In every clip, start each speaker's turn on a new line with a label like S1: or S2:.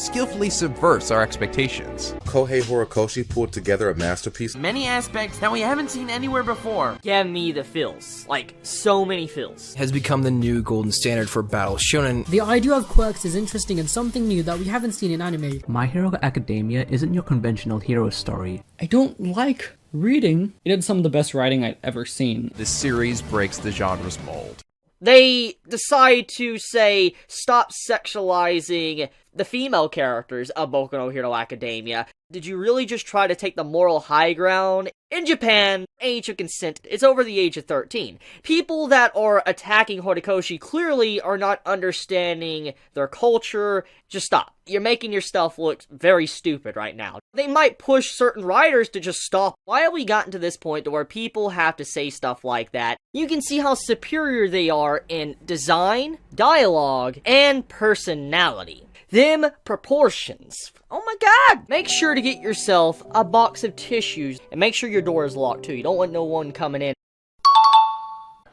S1: skillfully subverts our expectations.
S2: Kohei Horikoshi pulled together a masterpiece.
S3: Many aspects that we haven't seen anywhere before. Give me the feels. Like, so many feels.
S4: Has become the new golden standard for battle shonen.
S5: The idea of quirks is interesting and something new that we haven't seen in anime.
S6: My Hero Academia isn't your conventional hero story.
S7: I don't like reading. It had some of the best writing I'd ever seen.
S1: This series breaks the genre's mold.
S3: They decide to say, stop sexualizing the female characters of Boku no Hero Academia. Did you really just try to take the moral high ground? In Japan, age of consent is over the age of 13. People that are attacking Horikoshi clearly are not understanding their culture. Just stop. You're making your stuff look very stupid right now. They might push certain writers to just stop. Why have we gotten to this point to where people have to say stuff like that? You can see how superior they are in design, dialogue, and personality. Them proportions. Oh my god! Make sure to get yourself a box of tissues and make sure your door is locked too. You don't want no one coming in.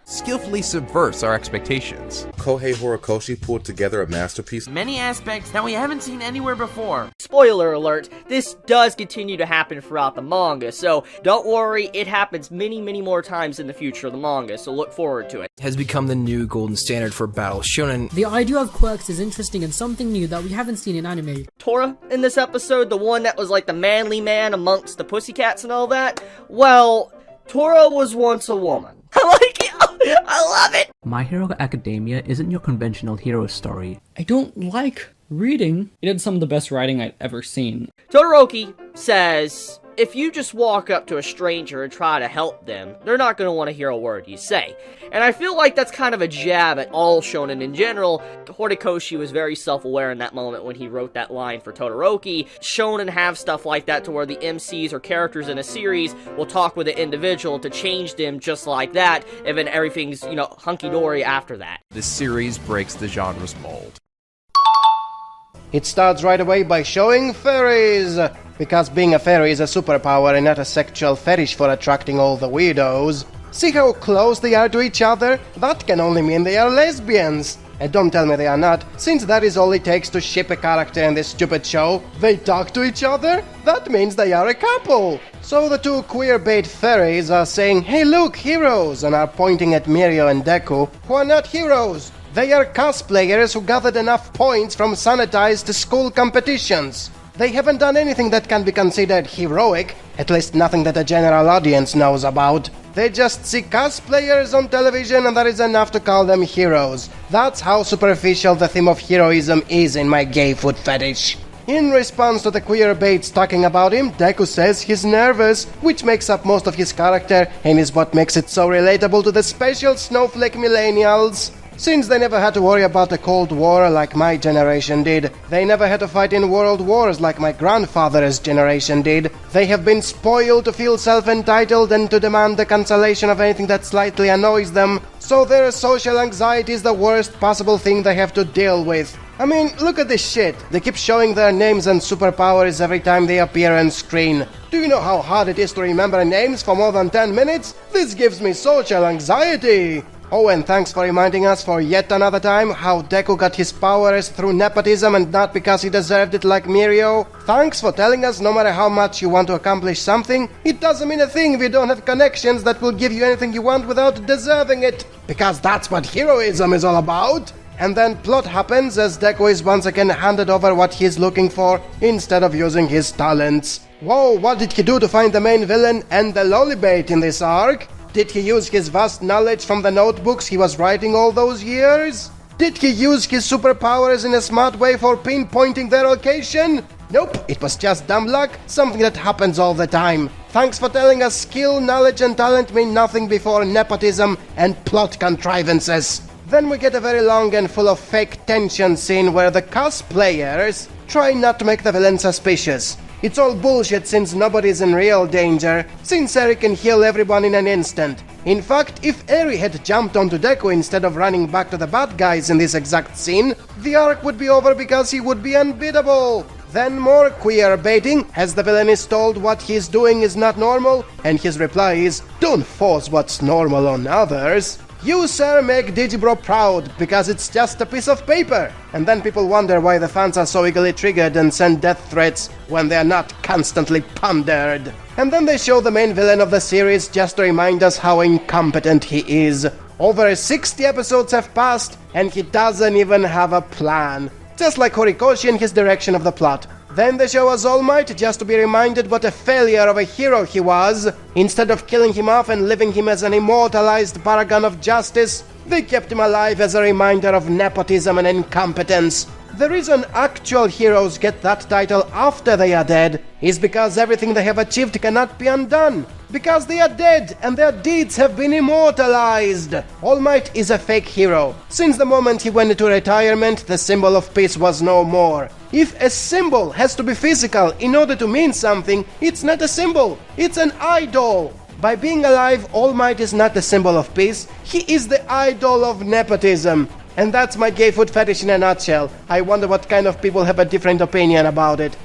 S1: Skillfully subverts our expectations.
S2: Kohei Horikoshi pulled together a masterpiece.
S3: Many aspects that we haven't seen anywhere before. Spoiler alert, this does continue to happen throughout the manga, so don't worry, it happens many, many more times in the future of the manga, so look forward to it.
S4: Has become the new golden standard for battle shonen.
S5: The idea of quirks is interesting and something new that we haven't seen in anime.
S3: Tora, in this episode, the one that was like the manly man amongst the pussycats and all that, well, Tora was once a woman. I like it! I love it!
S6: My Hero Academia isn't your conventional hero story.
S7: I don't like reading. It had some of the best writing I'd ever seen.
S3: Todoroki says, if you just walk up to a stranger and try to help them, they're not going to want to hear a word you say. And I feel like that's kind of a jab at all shonen in general. Horikoshi was very self-aware in that moment when he wrote that line for Todoroki. Shonen have stuff like that to where the MCs or characters in a series will talk with an individual to change them just like that, and then everything's, hunky-dory after that.
S1: This series breaks the genre's mold.
S8: It starts right away by showing fairies, because being a fairy is a superpower and not a sexual fetish for attracting all the weirdos. See how close they are to each other? That can only mean they are lesbians. And don't tell me they are not, since that is all it takes to ship a character in this stupid show. They talk to each other? That means they are a couple. So the two queer-bait fairies are saying, hey look, heroes, and are pointing at Mirio and Deku, who are not heroes. They are cosplayers who gathered enough points from sanitized school competitions. They haven't done anything that can be considered heroic, at least nothing that the general audience knows about. They just see cosplayers on television and that is enough to call them heroes. That's how superficial the theme of heroism is in my gay foot fetish. In response to the queer baits talking about him, Deku says he's nervous, which makes up most of his character and is what makes it so relatable to the special snowflake millennials. Since they never had to worry about the Cold War like my generation did, they never had to fight in world wars like my grandfather's generation did, they have been spoiled to feel self-entitled and to demand the cancellation of anything that slightly annoys them, so their social anxiety is the worst possible thing they have to deal with. I mean, look at this shit. They keep showing their names and superpowers every time they appear on screen. Do you know how hard it is to remember names for more than 10 minutes? This gives me social anxiety. Oh, and thanks for reminding us for yet another time how Deku got his powers through nepotism and not because he deserved it like Mirio. Thanks for telling us no matter how much you want to accomplish something, it doesn't mean a thing if you don't have connections that will give you anything you want without deserving it. Because that's what heroism is all about. And then plot happens as Deku is once again handed over what he's looking for instead of using his talents. Whoa, what did he do to find the main villain and the lollybait in this arc? Did he use his vast knowledge from the notebooks he was writing all those years? Did he use his superpowers in a smart way for pinpointing their location? Nope, it was just dumb luck, something that happens all the time. Thanks for telling us skill, knowledge and talent mean nothing before nepotism and plot contrivances. Then we get a very long and full of fake tension scene where the cosplayers try not to make the villain suspicious. It's all bullshit since nobody's in real danger, since Eri can heal everyone in an instant. In fact, if Eri had jumped onto Deku instead of running back to the bad guys in this exact scene, the arc would be over because he would be unbeatable. Then more queer baiting, as the villain is told what he's doing is not normal, and his reply is, don't force what's normal on others. You, sir, make Digibro proud because it's just a piece of paper. And then people wonder why the fans are so eagerly triggered and send death threats when they are not constantly pondered. And then they show the main villain of the series just to remind us how incompetent he is. Over 60 episodes have passed and he doesn't even have a plan. Just like Horikoshi and his direction of the plot. Then they show us All Might just to be reminded what a failure of a hero he was. Instead of killing him off and leaving him as an immortalized paragon of justice, they kept him alive as a reminder of nepotism and incompetence. The reason actual heroes get that title after they are dead is because everything they have achieved cannot be undone. Because they are dead and their deeds have been immortalized. All Might is a fake hero. Since the moment he went into retirement, the symbol of peace was no more. If a symbol has to be physical in order to mean something, it's not a symbol, it's an idol. By being alive, All Might is not a symbol of peace, he is the idol of nepotism. And that's my gay food fetish in a nutshell. I wonder what kind of people have a different opinion about it.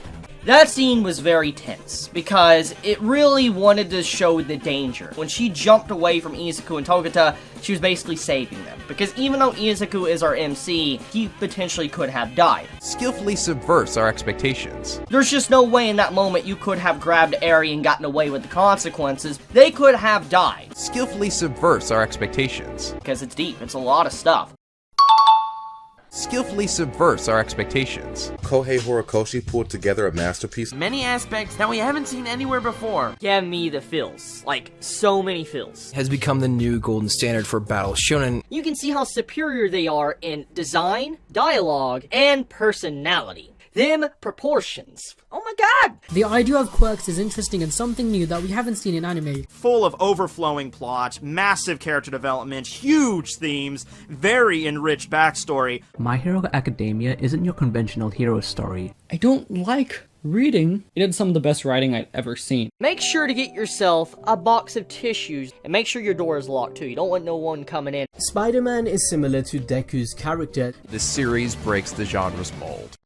S3: That scene was very tense, because it really wanted to show the danger. When she jumped away from Izuku and Togata, she was basically saving them. Because even though Izuku is our MC, he potentially could have died.
S1: Skillfully subverts our expectations.
S3: There's just no way in that moment you could have grabbed Eri and gotten away with the consequences. They could have died.
S1: Skillfully subverts our expectations.
S3: Because it's deep, it's a lot of stuff.
S1: Skillfully subverts our expectations.
S2: Kohei Horikoshi pulled together a masterpiece.
S9: Many aspects that we haven't seen anywhere before.
S3: Give me the feels. Like, so many feels.
S4: Has become the new golden standard for battle shonen.
S3: You can see how superior they are in design, dialogue, and personality. Them proportions. Oh my god!
S5: The idea of quirks is interesting and something new that we haven't seen in anime.
S10: Full of overflowing plot, massive character development, huge themes, very enriched backstory.
S6: My Hero Academia isn't your conventional hero story.
S7: I don't like reading. It had some of the best writing I'd ever seen.
S3: Make sure to get yourself a box of tissues, and make sure your door is locked too. You don't want no one coming in.
S11: Spider-Man is similar to Deku's character.
S1: This series breaks the genre's mold.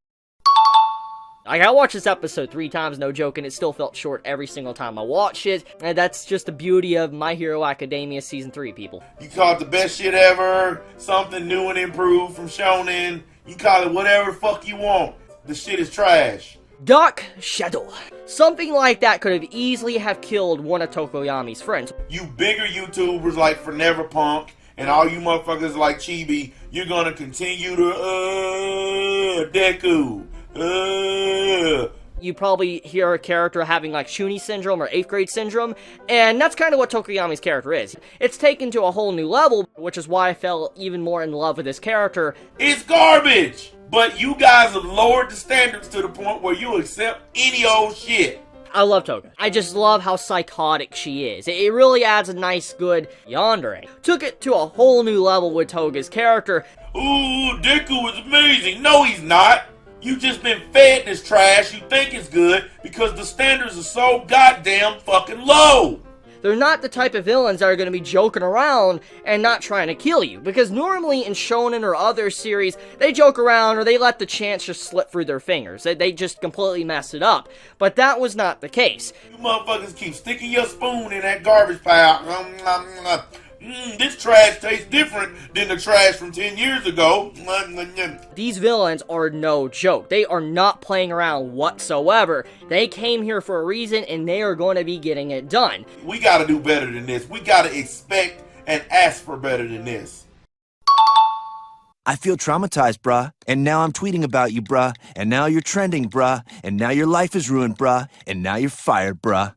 S3: Like, I watched this episode 3 times, no joke, and it still felt short every single time I watched it. And that's just the beauty of My Hero Academia Season 3, people.
S12: You call it the best shit ever, something new and improved from Shonen. You call it whatever the fuck you want. The shit is trash.
S3: Dark Shadow. Something like that could have easily have killed one of Tokoyami's friends.
S12: You bigger YouTubers like Forever Punk and all you motherfuckers like Chibi, you're gonna continue to, Deku.
S3: You probably hear a character having like Shuni syndrome or 8th grade syndrome, and that's kind of what Tokoyami's character is. It's taken to a whole new level, which is why I fell even more in love with this character.
S12: It's garbage! But you guys have lowered the standards to the point where you accept any old shit.
S3: I love Toga. I just love how psychotic she is. It really adds a nice, good yandere. Took it to a whole new level with Toga's character.
S12: Ooh, Deku is amazing. No, he's not. You just been fed this trash you think is good because the standards are so goddamn fucking low.
S3: They're not the type of villains that are going to be joking around and not trying to kill you. Because normally in shonen or other series, they joke around or they let the chance just slip through their fingers. They just completely mess it up. But that was not the case.
S12: You motherfuckers keep sticking your spoon in that garbage pile. This trash tastes different than the trash from 10 years ago.
S3: These villains are no joke. They are not playing around whatsoever. They came here for a reason and they are going to be getting it done.
S12: We gotta do better than this. We gotta expect and ask for better than this.
S13: I feel traumatized, bruh. And now I'm tweeting about you, bruh. And now you're trending, bruh. And now your life is ruined, bruh. And now you're fired, bruh.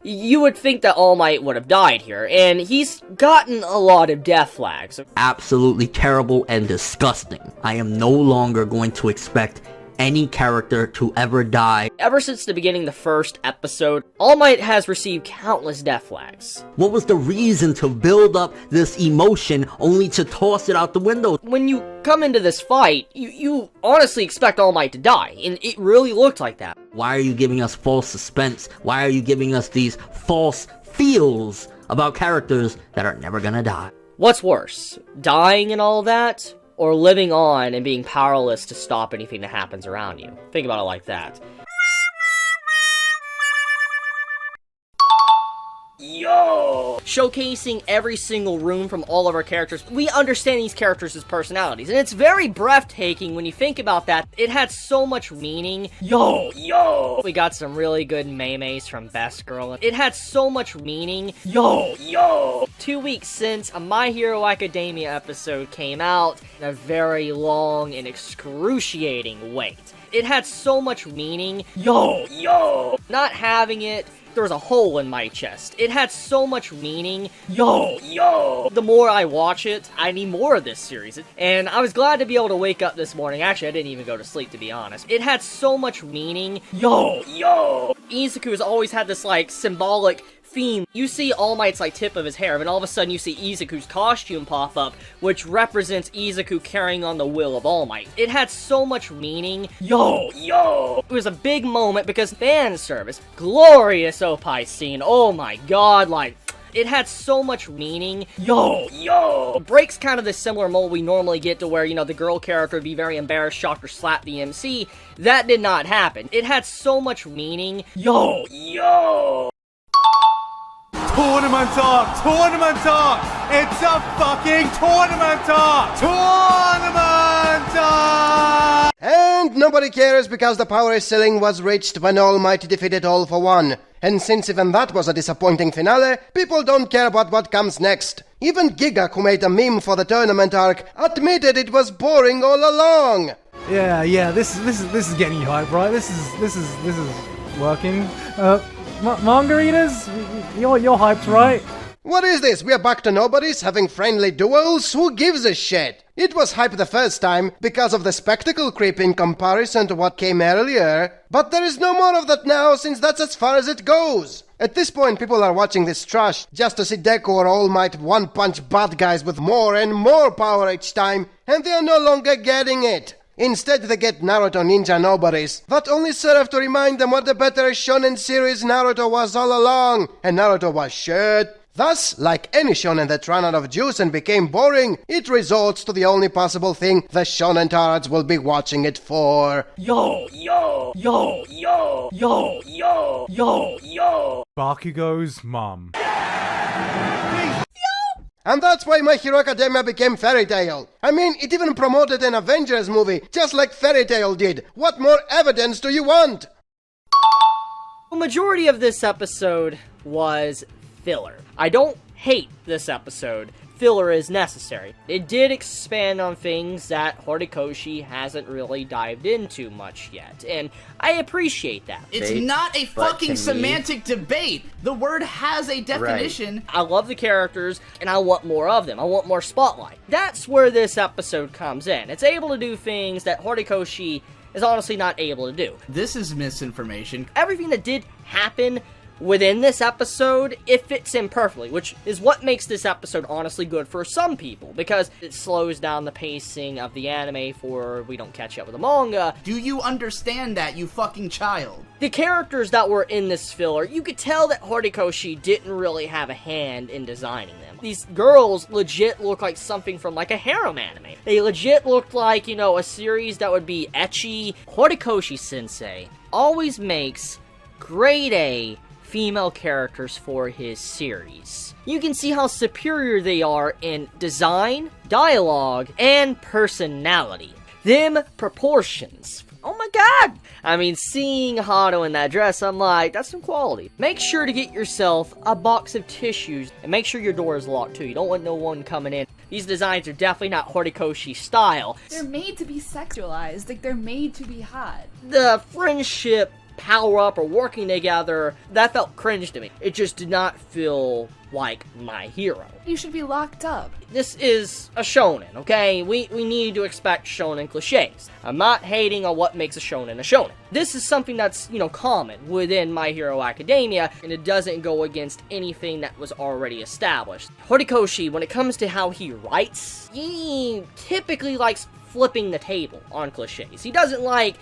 S3: You would think that All Might would have died here, and he's gotten a lot of death flags.
S14: Absolutely terrible and disgusting. I am no longer going to expect any character to ever die.
S3: Ever since the beginning of the first episode, All Might has received countless death flags.
S14: What was the reason to build up this emotion only to toss it out the window?
S3: When you come into this fight, you honestly expect All Might to die, and it really looked like that.
S14: Why are you giving us false suspense? Why are you giving us these false feels about characters that are never gonna die?
S3: What's worse, dying and all that, or living on and being powerless to stop anything that happens around you? Think about it like that. Yo! showcasing every single room from all of our characters. We understand these characters' personalities, and it's very breathtaking when you think about that. It had so much meaning. Yo! We got some really good memes from Best Girl. It had so much meaning. Yo! 2 weeks since a My Hero Academia episode came out, a very long and excruciating wait. It had so much meaning. Yo! Not having it, there was a hole in my chest. It had so much meaning. Yo! The more I watch it, I need more of this series. And I was glad to be able to wake up this morning. Actually, I didn't even go to sleep, to be honest. It had so much meaning. Yo! Izuku has always had this, like, symbolic theme. You see All Might's like tip of his hair, and all of a sudden you see Izuku's costume pop up, which represents Izuku carrying on the will of All Might. It had so much meaning. Yo! It was a big moment because fan service, glorious Opie scene. Oh my god, like, it had so much meaning. Yo! Breaks kind of the similar mold we normally get to where, you know, the girl character would be very embarrassed, shocked, or slap the MC. That did not happen. It had so much meaning. Yo!
S15: Tournament talk! It's a fucking tournament talk!
S8: And nobody cares because the power ceiling was reached when All Might defeated All for One. And since even that was a disappointing finale, people don't care about what comes next. Even Giga, who made a meme for the tournament arc, admitted it was boring all along.
S16: Yeah, this is getting you hyped, right? This is working. Manga readers, you're hyped, right?
S8: What is this? We are back to nobodies having friendly duels? Who gives a shit? It was hype the first time because of the spectacle creep in comparison to what came earlier, but there is no more of that now since that's as far as it goes. At this point, people are watching this trash just to see Deku or All Might one-punch bad guys with more and more power each time, and they are no longer getting it. Instead, they get Naruto ninja nobodies that only serve to remind them what the better shonen series Naruto was all along, and Naruto was shit. Thus, like any shonen that ran out of juice and became boring, it resorts to the only possible thing the shonen tards will be watching it for. Yo!
S16: Bakugo's mom.
S8: And that's why My Hero Academia became Fairy Tail. I mean, it even promoted an Avengers movie, just like Fairy Tail did. What more evidence do you want?
S3: The majority of this episode was filler. I don't hate this episode. Filler is necessary. It did expand on things that Horikoshi hasn't really dived into much yet, and I appreciate that.
S9: It's not a fucking semantic debate. The word has a definition.
S3: I love the characters, and I want more of them. I want more spotlight. That's where this episode comes in. It's able to do things that Horikoshi is honestly not able to do.
S9: This is misinformation.
S3: Everything that did happen within this episode, it fits in perfectly, which is what makes this episode honestly good for some people, because it slows down the pacing of the anime for we don't catch up with the manga.
S9: Do you understand that, you fucking child?
S3: The characters that were in this filler, you could tell that Horikoshi didn't really have a hand in designing them. These girls legit look like something from like a harem anime. They legit looked like, you know, a series that would be ecchi. Horikoshi Sensei always makes grade A female characters for his series. You can see how superior they are in design, dialogue, and personality. Them proportions. Oh my god! I mean, seeing Hado in that dress, I'm like, that's some quality. Make sure to get yourself a box of tissues, and make sure your door is locked too. You don't want no one coming in. These designs are definitely not Horikoshi style.
S17: They're made to be sexualized, like they're made to be hot.
S3: The friendship, power up, or working together, that felt cringe to me. It just did not feel like My Hero.
S17: You should be locked up.
S3: This is a shonen, okay? We need to expect shonen cliches. I'm not hating on what makes a shonen a shonen. This is something that's, you know, common within My Hero Academia, and it doesn't go against anything that was already established. Horikoshi, when it comes to how he writes, he typically likes flipping the table on cliches. He doesn't like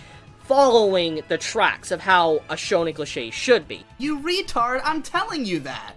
S3: following the tracks of how a shonen cliche should be.
S9: You retard, I'm telling you that!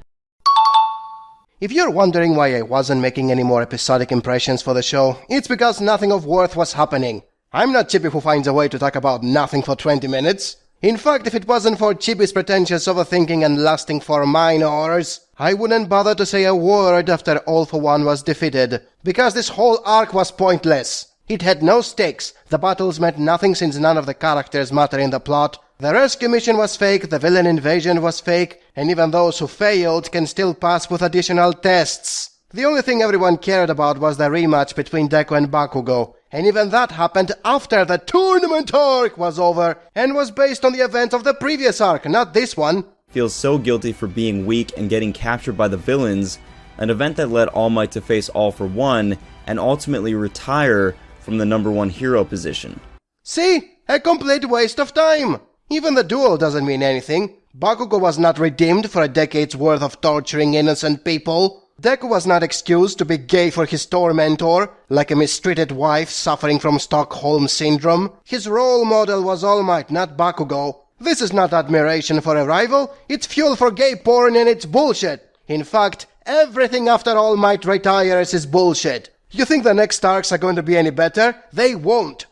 S8: If you're wondering why I wasn't making any more episodic impressions for the show, it's because nothing of worth was happening. I'm not Chippy who finds a way to talk about nothing for 20 minutes. In fact, if it wasn't for Chibi's pretentious overthinking and lusting for minors, I wouldn't bother to say a word after All for One was defeated, because this whole arc was pointless. It had no stakes, the battles meant nothing since none of the characters matter in the plot, the rescue mission was fake, the villain invasion was fake, and even those who failed can still pass with additional tests. The only thing everyone cared about was the rematch between Deku and Bakugo, and even that happened after the tournament arc was over, and was based on the events of the previous arc, not this one.
S18: Feels so guilty for being weak and getting captured by the villains, an event that led All Might to face All for One, and ultimately retire from the #1 hero position.
S8: See? A complete waste of time! Even the duel doesn't mean anything. Bakugo was not redeemed for a decade's worth of torturing innocent people. Deku was not excused to be gay for his tormentor, like a mistreated wife suffering from Stockholm Syndrome. His role model was All Might, not Bakugo. This is not admiration for a rival, it's fuel for gay porn and it's bullshit. In fact, everything after All Might retires is bullshit. You think the next arcs are going to be any better? They won't.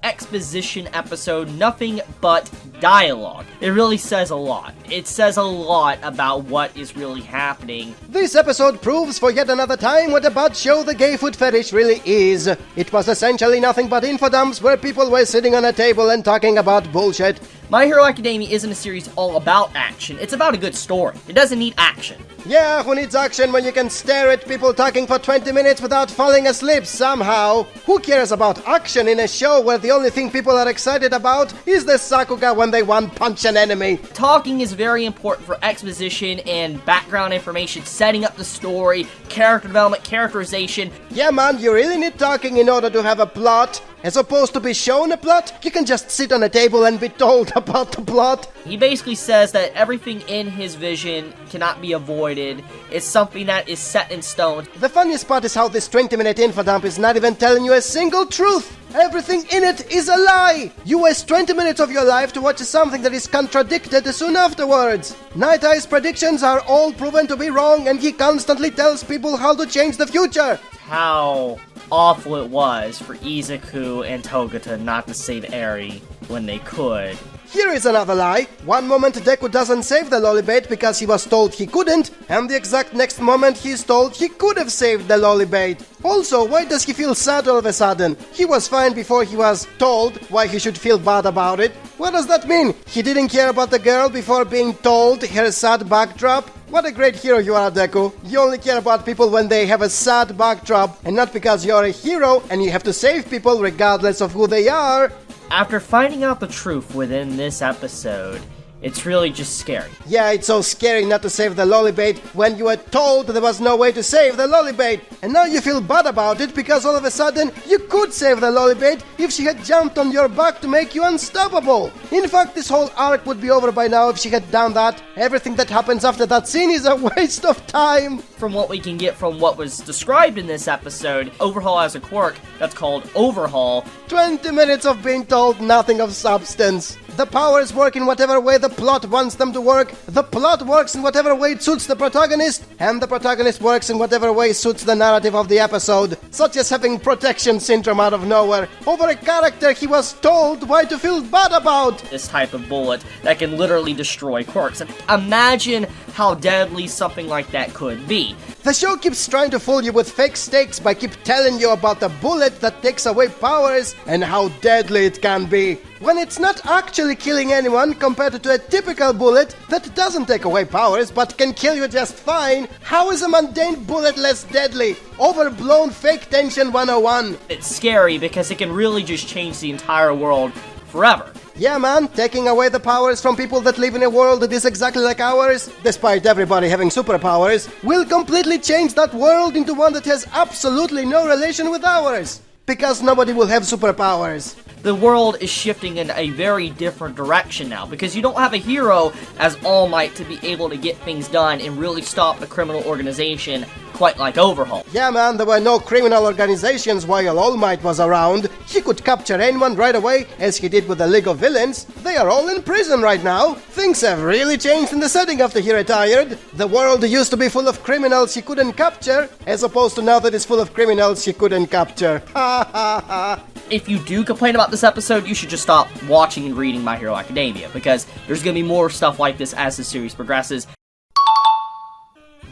S3: Exposition episode, nothing but dialogue. It really says a lot. It says a lot about what is really happening.
S8: This episode proves for yet another time what a bad show the gay food fetish really is. It was essentially nothing but infodumps where people were sitting on a table and talking about bullshit.
S3: My Hero Academia isn't a series all about action, it's about a good story. It doesn't need action.
S8: Yeah, who needs action when you can stare at people talking for 20 minutes without falling asleep somehow? Who cares about action in a show where the only thing people are excited about is the Sakuga when they one-punch an enemy?
S3: Talking is very important for exposition and background information, setting up the story, character development, characterization.
S8: Yeah man, you really need talking in order to have a plot. As opposed to be shown a plot, you can just sit on a table and be told about the plot.
S3: He basically says that everything in his vision cannot be avoided. It's something that is set in stone.
S8: The funniest part is how this 20-minute infodump is not even telling you a single truth. Everything in it is a lie. You waste 20 minutes of your life to watch something that is contradicted soon afterwards. Night Eye's predictions are all proven to be wrong, and he constantly tells people how to change the future.
S3: How awful it was for Izuku and Togata not to save Eri when they could.
S8: Here is another lie. One moment Deku doesn't save the Lollibait because he was told he couldn't, and the exact next moment he's told he could have saved the Lollibait. Also, why does he feel sad all of a sudden? He was fine before he was told why he should feel bad about it. What does that mean? He didn't care about the girl before being told her sad backdrop? What a great hero you are, Deku. You only care about people when they have a sad backdrop, and not because you're a hero and you have to save people regardless of who they are.
S3: After finding out the truth within this episode, it's really just scary.
S8: Yeah, it's so scary not to save the Lollibait when you were told there was no way to save the Lollibait. And now you feel bad about it because all of a sudden you could save the Lollibait if she had jumped on your back to make you unstoppable. In fact, this whole arc would be over by now if she had done that. Everything that happens after that scene is a waste of time.
S3: From what we can get from what was described in this episode, Overhaul has a quirk that's called Overhaul.
S8: 20 minutes of being told nothing of substance. The powers work in whatever way the plot wants them to work, the plot works in whatever way it suits the protagonist, and the protagonist works in whatever way suits the narrative of the episode, such as having protection syndrome out of nowhere, over a character he was told why to feel bad about.
S3: This type of bullet that can literally destroy quirks, and imagine how deadly something like that could be.
S8: The show keeps trying to fool you with fake stakes by keep telling you about the bullet that takes away powers and how deadly it can be, when it's not actually killing anyone compared to a typical bullet that doesn't take away powers but can kill you just fine. How is a mundane bullet less deadly? Overblown fake tension 101.
S3: It's scary because it can really just change the entire world forever.
S8: Yeah man, taking away the powers from people that live in a world that is exactly like ours, despite everybody having superpowers, will completely change that world into one that has absolutely no relation with ours. Because nobody will have superpowers.
S3: The world is shifting in a very different direction now, because you don't have a hero as All Might to be able to get things done and really stop a criminal organization quite like Overhaul.
S8: Yeah man, there were no criminal organizations while All Might was around. He could capture anyone right away, as he did with the League of Villains. They are all in prison right now. Things have really changed in the setting after he retired. The world used to be full of criminals he couldn't capture, as opposed to now that it's full of criminals he couldn't capture. Ha ha ha.
S3: If you do complain about this episode, you should just stop watching and reading My Hero Academia, because there's going to be more stuff like this as the series progresses.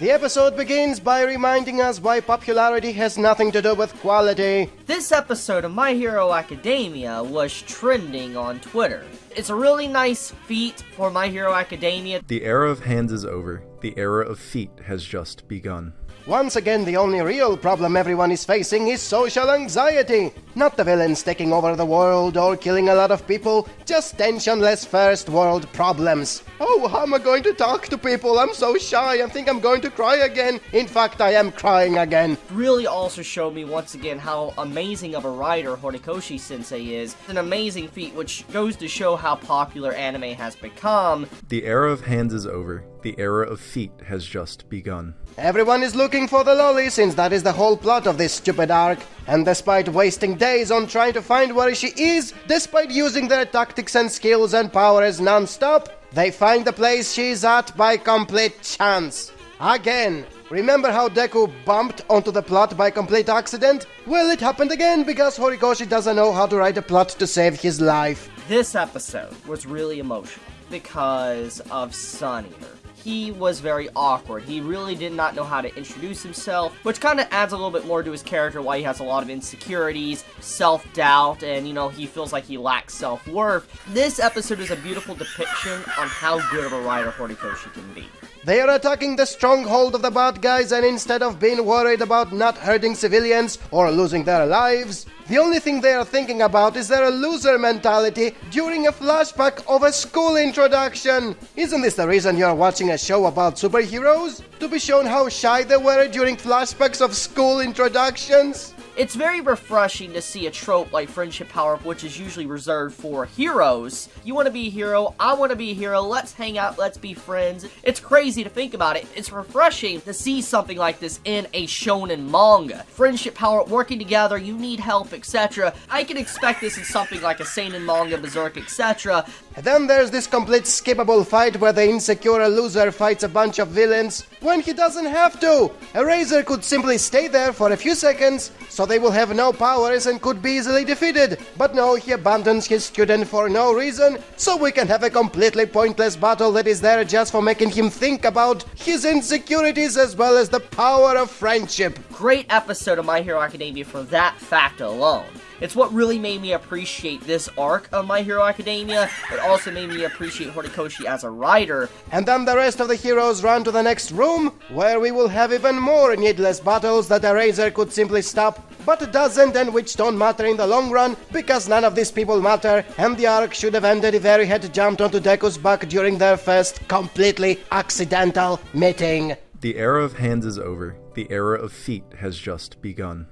S8: The episode begins by reminding us why popularity has nothing to do with quality.
S3: This episode of My Hero Academia was trending on Twitter. It's a really nice feat for My Hero Academia.
S19: The era of hands is over. The era of feet has just begun.
S8: Once again, the only real problem everyone is facing is social anxiety. Not the villains taking over the world or killing a lot of people, just tensionless first world problems. Oh, how am I going to talk to people? I'm so shy, I think I'm going to cry again. In fact, I am crying again.
S3: Really also showed me once again how amazing of a writer Horikoshi Sensei is. It's an amazing feat, which goes to show how popular anime has become.
S19: The era of hands is over. The era of feet has just begun.
S8: Everyone is looking for the lolly, since that is the whole plot of this stupid arc. And despite wasting days on trying to find where she is, despite using their tactics and skills and powers non-stop, they find the place she's at by complete chance. Again. Remember how Deku bumped onto the plot by complete accident? Well, it happened again because Horikoshi doesn't know how to write a plot to save his life.
S3: This episode was really emotional because of Sun Eater. He was very awkward. He really did not know how to introduce himself, which kind of adds a little bit more to his character, why he has a lot of insecurities, self-doubt, and, he feels like he lacks self-worth. This episode is a beautiful depiction on how good of a writer Horikoshi can be.
S8: They are attacking the stronghold of the bad guys, and instead of being worried about not hurting civilians or losing their lives, the only thing they are thinking about is their loser mentality during a flashback of a school introduction. Isn't this the reason you're watching a show about superheroes? To be shown how shy they were during flashbacks of school introductions?
S3: It's very refreshing to see a trope like friendship power-up, which is usually reserved for heroes. You want to be a hero, I want to be a hero, let's hang out, let's be friends. It's crazy to think about it. It's refreshing to see something like this in a shonen manga. Friendship power-up, working together, you need help, etc. I can expect this in something like a seinen manga, Berserk, etc.
S8: And then there's this complete skippable fight where the insecure loser fights a bunch of villains when he doesn't have to. Eraser could simply stay there for a few seconds, so they will have no powers and could be easily defeated. But no, he abandons his student for no reason, so we can have a completely pointless battle that is there just for making him think about his insecurities as well as the power of friendship.
S3: Great episode of My Hero Academia for that fact alone. It's what really made me appreciate this arc of My Hero Academia. It also made me appreciate Horikoshi as a writer.
S8: And then the rest of the heroes run to the next room, where we will have even more needless battles that Eraser could simply stop, but doesn't, and which don't matter in the long run, because none of these people matter, and the arc should have ended if Eri had jumped onto Deku's back during their first completely accidental meeting.
S19: The era of hands is over. The era of feet has just begun.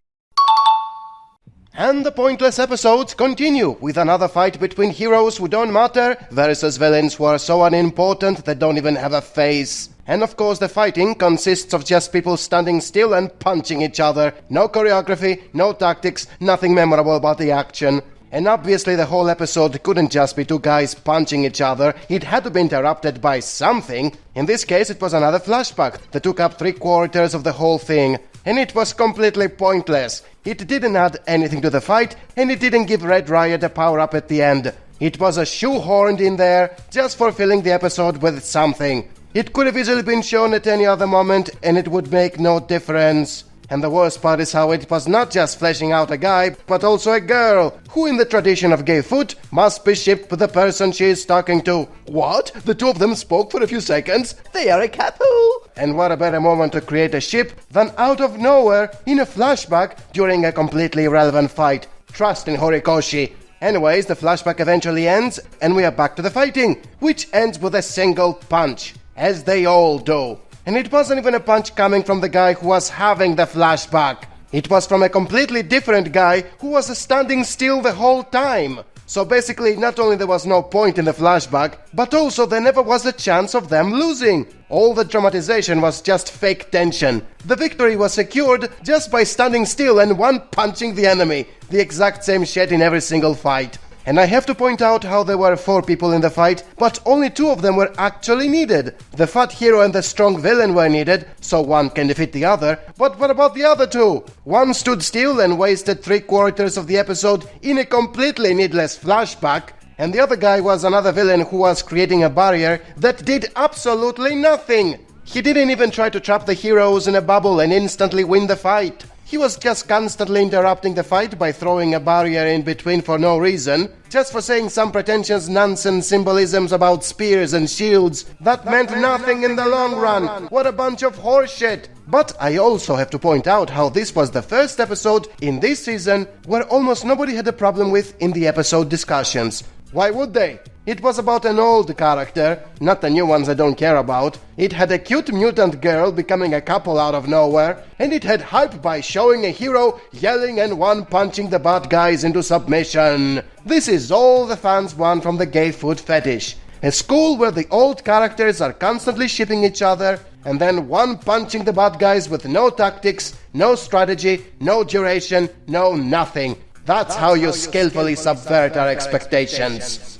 S8: And the pointless episodes continue with another fight between heroes who don't matter versus villains who are so unimportant they don't even have a face. And of course the fighting consists of just people standing still and punching each other. No choreography, no tactics, nothing memorable about the action. And obviously the whole episode couldn't just be two guys punching each other, it had to be interrupted by something. In this case it was another flashback that took up 3/4 of the whole thing. And it was completely pointless. It didn't add anything to the fight, and it didn't give Red Riot a power-up at the end. It was a shoehorned in there, just for filling the episode with something. It could have easily been shown at any other moment, and it would make no difference. And the worst part is how it was not just fleshing out a guy, but also a girl, who in the tradition of gay foot, must be shipped with the person she is talking to. What? The two of them spoke for a few seconds? They are a couple! And what a better moment to create a ship than out of nowhere, in a flashback, during a completely irrelevant fight. Trust in Horikoshi. Anyways, the flashback eventually ends, and we are back to the fighting, which ends with a single punch, as they all do. And it wasn't even a punch coming from the guy who was having the flashback. It was from a completely different guy who was standing still the whole time. So basically, not only there was no point in the flashback, but also there never was a chance of them losing. All the dramatization was just fake tension. The victory was secured just by standing still and one punching the enemy. The exact same shit in every single fight. And I have to point out how there were 4 people in the fight, but only 2 of them were actually needed. The fat hero and the strong villain were needed, so one can defeat the other. But what about the other 2? One stood still and wasted 3/4 of the episode in a completely needless flashback, and the other guy was another villain who was creating a barrier that did absolutely nothing. He didn't even try to trap the heroes in a bubble and instantly win the fight. He was just constantly interrupting the fight by throwing a barrier in between for no reason, just for saying some pretentious nonsense symbolisms about spears and shields that meant nothing in the long run. What a bunch of horseshit! But I also have to point out how this was the first episode in this season where almost nobody had a problem with in the episode discussions. Why would they? It was about an old character, not the new ones I don't care about. It had a cute mutant girl becoming a couple out of nowhere, and it had hype by showing a hero yelling and one punching the bad guys into submission. This is all the fans want from the gay food fetish. A school where the old characters are constantly shipping each other, and then one punching the bad guys with no tactics, no strategy, no duration, no nothing. That's how you skillfully subvert our expectations.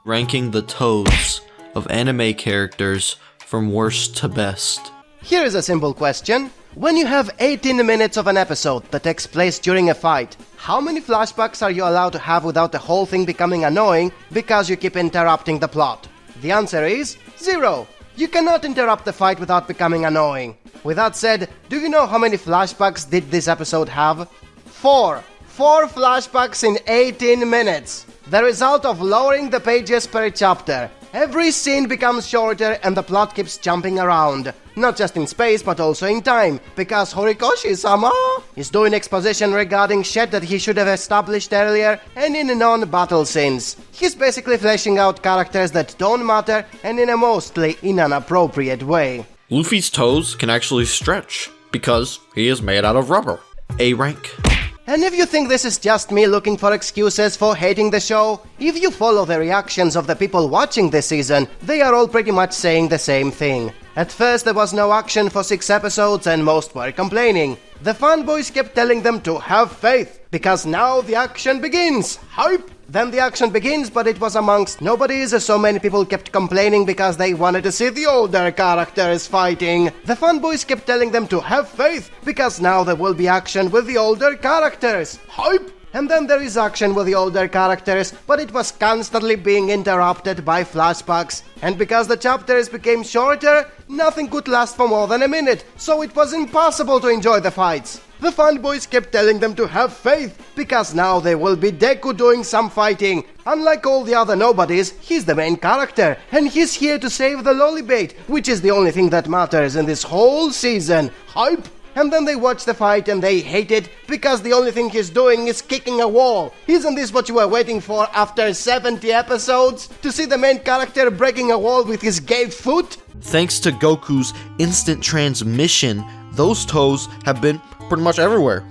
S20: Ranking the toes of anime characters from worst to best.
S8: Here is a simple question. When you have 18 minutes of an episode that takes place during a fight, how many flashbacks are you allowed to have without the whole thing becoming annoying because you keep interrupting the plot? The answer is 0. You cannot interrupt the fight without becoming annoying. With that said, do you know how many flashbacks did this episode have? 4. 4 flashbacks in 18 minutes. The result of lowering the pages per chapter. Every scene becomes shorter and the plot keeps jumping around. Not just in space but also in time, because Horikoshi-sama is doing exposition regarding shit that he should have established earlier and in non-battle scenes. He's basically fleshing out characters that don't matter and in a mostly inappropriate way.
S20: Luffy's toes can actually stretch because he is made out of rubber. A rank.
S8: And if you think this is just me looking for excuses for hating the show, if you follow the reactions of the people watching this season, they are all pretty much saying the same thing. At first there was no action for 6 episodes and most were complaining. The fanboys kept telling them to have faith, because now the action begins! Hype! Then the action begins, but it was amongst nobodies, so many people kept complaining because they wanted to see the older characters fighting. The fanboys kept telling them to have faith, because now there will be action with the older characters. Hype! And then there is action with the older characters, but it was constantly being interrupted by flashbacks. And because the chapters became shorter, nothing could last for more than a minute, so it was impossible to enjoy the fights. The fanboys kept telling them to have faith, because now there will be Deku doing some fighting. Unlike all the other nobodies, he's the main character, and he's here to save the Lollibait, which is the only thing that matters in this whole season. Hype! And then they watch the fight and they hate it, because the only thing he's doing is kicking a wall. Isn't this what you were waiting for after 70 episodes? To see the main character breaking a wall with his gay foot?
S20: Thanks to Goku's instant transmission, those toes have been pretty much everywhere.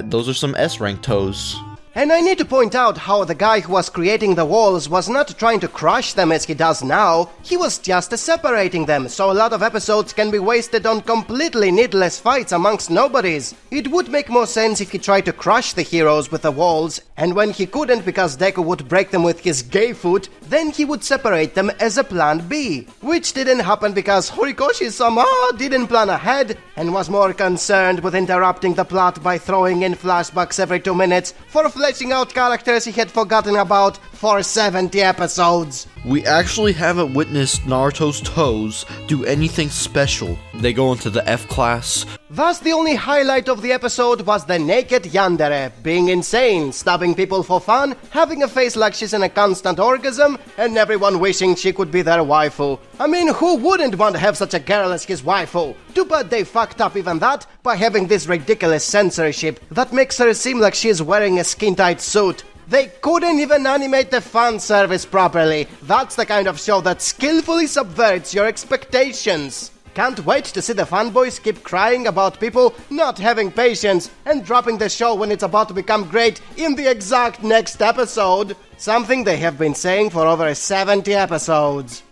S20: Those are some S-rank toes.
S8: And I need to point out how the guy who was creating the walls was not trying to crush them as he does now, he was just separating them, so a lot of episodes can be wasted on completely needless fights amongst nobodies. It would make more sense if he tried to crush the heroes with the walls, and when he couldn't because Deku would break them with his gay foot, then he would separate them as a plan B. Which didn't happen because Horikoshi-sama didn't plan ahead and was more concerned with interrupting the plot by throwing in flashbacks every 2 minutes for fleshing out characters he had forgotten about for 70 episodes.
S20: We actually haven't witnessed Naruto's toes do anything special. They go into the F class.
S8: Thus, the only highlight of the episode was the naked yandere being insane, stabbing people for fun, having a face like she's in a constant orgasm, and everyone wishing she could be their waifu. I mean, who wouldn't want to have such a girl as his waifu? Too bad they fucked up even that by having this ridiculous censorship that makes her seem like she's wearing a skin-tight suit. They couldn't even animate the fan service properly. That's the kind of show that skillfully subverts your expectations. Can't wait to see the fanboys keep crying about people not having patience and dropping the show when it's about to become great in the exact next episode. Something they have been saying for over 70 episodes.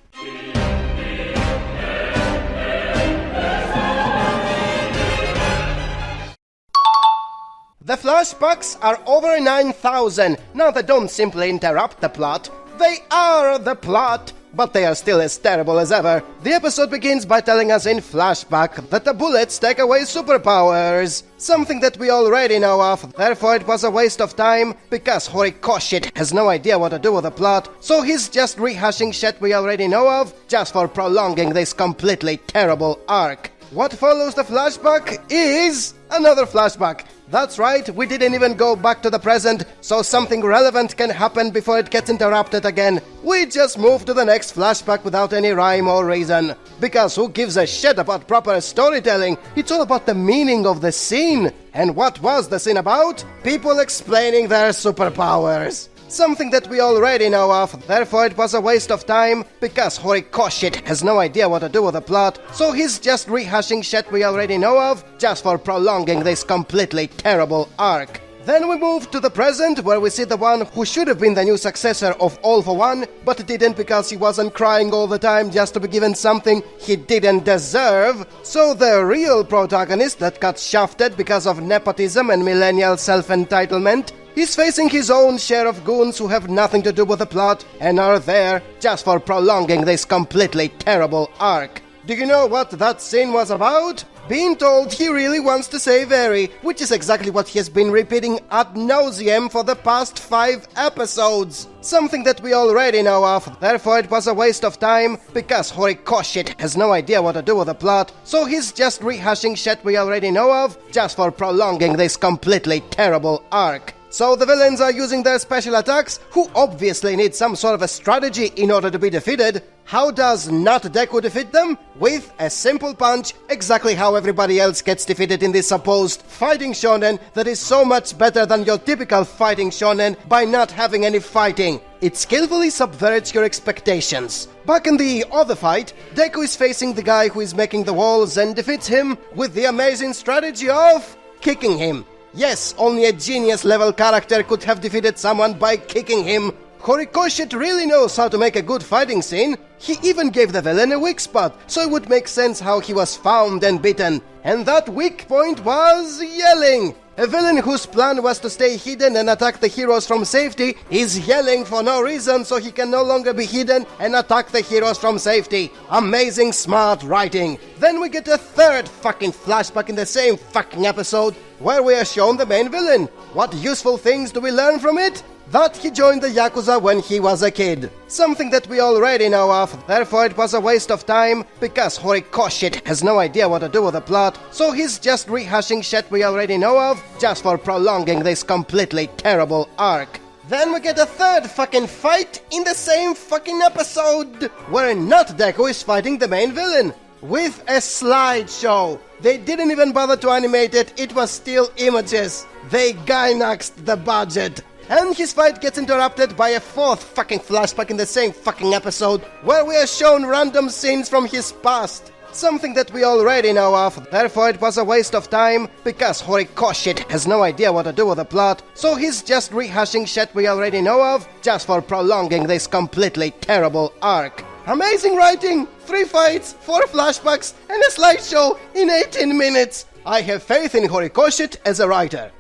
S8: The flashbacks are over 9,000. Now they don't simply interrupt the plot, they are the plot. But they are still as terrible as ever. The episode begins by telling us in flashback that the bullets take away superpowers. Something that we already know of, therefore it was a waste of time, because Horikoshi has no idea what to do with the plot, so he's just rehashing shit we already know of, just for prolonging this completely terrible arc. What follows the flashback is another flashback. That's right, we didn't even go back to the present, so something relevant can happen before it gets interrupted again. We just move to the next flashback without any rhyme or reason. Because who gives a shit about proper storytelling? It's all about the meaning of the scene. And what was the scene about? People explaining their superpowers. Something that we already know of, therefore it was a waste of time, because Horikoshi has no idea what to do with the plot, so he's just rehashing shit we already know of, just for prolonging this completely terrible arc. Then we move to the present, where we see the one who should have been the new successor of All for One, but didn't because he wasn't crying all the time just to be given something he didn't deserve. So the real protagonist that got shafted because of nepotism and millennial self-entitlement, he's facing his own share of goons who have nothing to do with the plot and are there just for prolonging this completely terrible arc. Do you know what that scene was about? Being told he really wants to save Eri, which is exactly what he has been repeating ad nauseum for the past 5 episodes. Something that we already know of, therefore it was a waste of time, because Horikoshi has no idea what to do with the plot, so he's just rehashing shit we already know of, just for prolonging this completely terrible arc. So the villains are using their special attacks, who obviously need some sort of a strategy in order to be defeated. How does not Deku defeat them? With a simple punch, exactly how everybody else gets defeated in this supposed fighting shonen that is so much better than your typical fighting shonen by not having any fighting. It skillfully subverts your expectations. Back in the other fight, Deku is facing the guy who is making the walls and defeats him with the amazing strategy of kicking him. Yes, only a genius-level character could have defeated someone by kicking him. Horikoshi really knows how to make a good fighting scene. He even gave the villain a weak spot, so it would make sense how he was found and beaten. And that weak point was yelling. A villain whose plan was to stay hidden and attack the heroes from safety is yelling for no reason so he can no longer be hidden and attack the heroes from safety. Amazing smart writing. Then we get a third fucking flashback in the same fucking episode where we are shown the main villain. What useful things do we learn from it? That he joined the Yakuza when he was a kid. Something that we already know of, therefore it was a waste of time, because Horikoshi has no idea what to do with the plot, so he's just rehashing shit we already know of, just for prolonging this completely terrible arc. Then we get a third fucking fight in the same fucking episode, where not Deku is fighting the main villain, with a slideshow. They didn't even bother to animate it, it was still images. They Gainaxed the budget. And his fight gets interrupted by a fourth fucking flashback in the same fucking episode, where we are shown random scenes from his past. Something that we already know of, therefore it was a waste of time, because Horikoshi has no idea what to do with the plot, so he's just rehashing shit we already know of, just for prolonging this completely terrible arc. Amazing writing! 3 fights, 4 flashbacks, and a slideshow in 18 minutes! I have faith in Horikoshi as a writer.